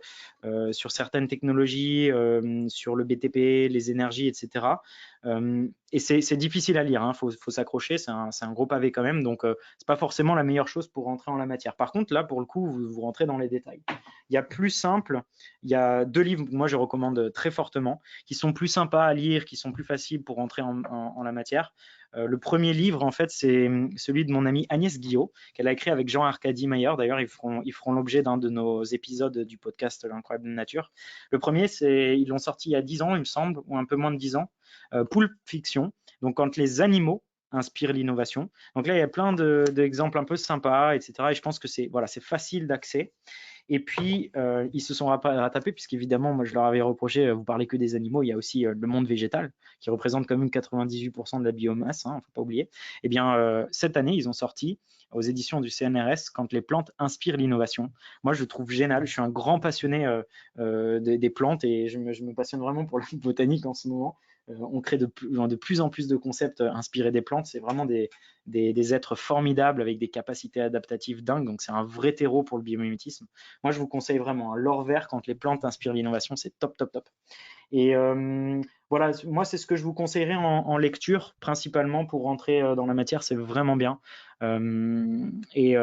certaines technologies, sur le BTP, les énergies, etc. Et c'est difficile à lire, hein, faut s'accrocher, c'est un gros pavé quand même, donc c'est pas forcément la meilleure chose pour rentrer en la matière. Par contre, là, pour le coup, vous rentrez dans les détails. Il y a plus simple, il y a 2 livres, moi je recommande très fortement, qui sont plus sympas à lire, qui sont plus faciles pour rentrer en la matière. Le premier livre, en fait, c'est celui de mon amie Agnès Guillot, qu'elle a écrit avec Jean-Arcadie Mayer. D'ailleurs, ils feront l'objet d'un de nos épisodes du podcast L'incroyable nature. Le premier, ils l'ont sorti il y a 10 ans, il me semble, ou un peu moins de 10 ans. Pulp Fiction, donc quand les animaux inspirent l'innovation. Donc là, il y a plein d'exemples un peu sympas, etc. Et je pense que c'est facile d'accès. Et puis, ils se sont rattrapés, puisqu'évidemment, moi, je leur avais reproché, vous parlez que des animaux, il y a aussi le monde végétal, qui représente quand même 98% de la biomasse, hein, faut pas oublier. Eh bien, cette année, ils ont sorti aux éditions du CNRS Quand les plantes inspirent l'innovation. Moi, je le trouve génial. Je suis un grand passionné des plantes, et je me passionne vraiment pour la botanique en ce moment. On crée de plus en plus de concepts inspirés des plantes. C'est vraiment des êtres formidables avec des capacités adaptatives dingues. Donc, c'est un vrai terreau pour le biomimétisme. Moi, je vous conseille vraiment l'or vert quand les plantes inspirent l'innovation. C'est top, top, top. Et voilà, moi, c'est ce que je vous conseillerais en lecture, principalement pour rentrer dans la matière. C'est vraiment bien. Mais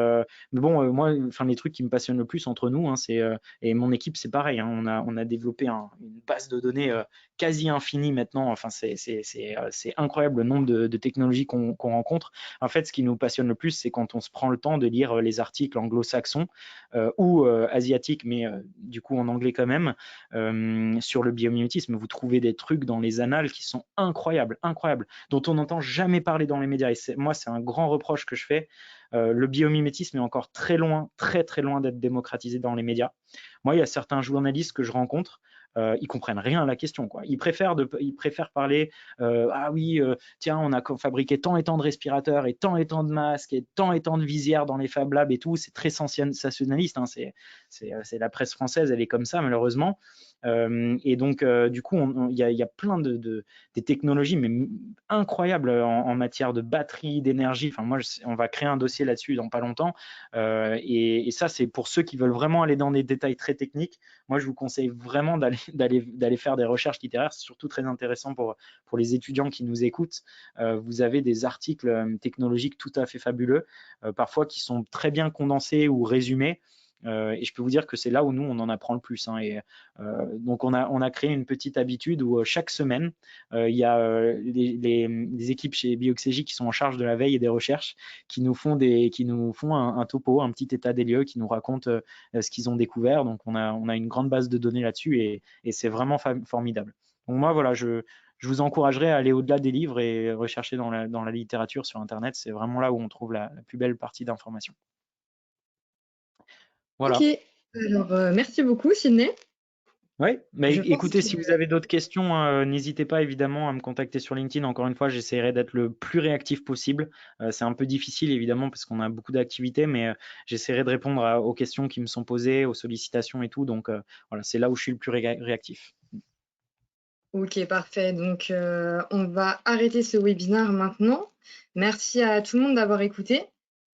bon, moi, les trucs qui me passionnent le plus entre nous, hein, et mon équipe, c'est pareil, hein, on a développé une base de données quasi infinie maintenant. Enfin, c'est incroyable le nombre de technologies qu'on rencontre. En fait, ce qui nous passionne le plus, c'est quand on se prend le temps de lire les articles anglo-saxons ou asiatiques, mais du coup en anglais quand même, sur le biomimétisme. Vous trouvez des trucs dans les annales qui sont incroyables, incroyables, dont on n'entend jamais parler dans les médias. Et moi, c'est un grand reproche que je fais. Le biomimétisme est encore très loin, très très loin d'être démocratisé dans les médias. Moi, il y a certains journalistes que je rencontre, ils comprennent rien à la question, quoi. Ils préfèrent parler ah oui, tiens, on a fabriqué tant et tant de respirateurs et tant de masques et tant de visières dans les Fab Labs et tout. C'est très sensationnaliste, hein. C'est la presse française, elle est comme ça malheureusement. Et donc, du coup, il y a plein des technologies mais incroyables en matière de batterie, d'énergie. Enfin, moi, on va créer un dossier là-dessus dans pas longtemps. Et ça, c'est pour ceux qui veulent vraiment aller dans des détails très techniques. Moi, je vous conseille vraiment d'aller faire des recherches littéraires. C'est surtout très intéressant pour les étudiants qui nous écoutent. Vous avez des articles technologiques tout à fait fabuleux, parfois qui sont très bien condensés ou résumés. Et je peux vous dire que c'est là où nous, on en apprend le plus. Hein. Et donc, on a créé une petite habitude où chaque semaine, il y a les équipes chez Bioxégie qui sont en charge de la veille et des recherches, qui nous font un topo, un petit état des lieux, qui nous racontent ce qu'ils ont découvert. Donc, on a une grande base de données là-dessus et c'est vraiment formidable. Donc, moi, voilà, je vous encouragerais à aller au-delà des livres et rechercher dans la littérature sur Internet. C'est vraiment là où on trouve la plus belle partie d'information. Ok, Voilà. alors merci beaucoup Sydney. Oui, mais Je pense écoutez, que si vous avez d'autres questions, n'hésitez pas évidemment à me contacter sur LinkedIn. Encore une fois, j'essaierai d'être le plus réactif possible. C'est un peu difficile évidemment parce qu'on a beaucoup d'activités, mais j'essaierai de répondre aux questions qui me sont posées, aux sollicitations et tout. Donc voilà, c'est là où je suis le plus réactif. Ok, parfait. Donc, on va arrêter ce webinaire maintenant. Merci à tout le monde d'avoir écouté.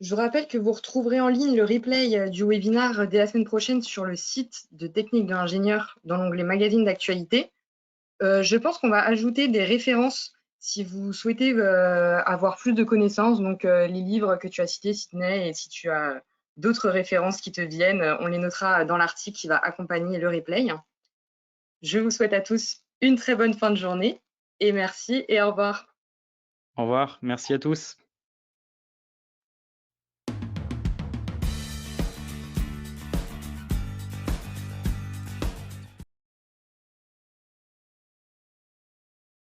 Je vous rappelle que vous retrouverez en ligne le replay du webinaire dès la semaine prochaine sur le site de Technique de l'ingénieur dans l'onglet Magazine d'actualité. Je pense qu'on va ajouter des références si vous souhaitez avoir plus de connaissances, donc les livres que tu as cités, Sydney, et si tu as d'autres références qui te viennent, on les notera dans l'article qui va accompagner le replay. Je vous souhaite à tous une très bonne fin de journée et merci et au revoir. Au revoir, merci à tous.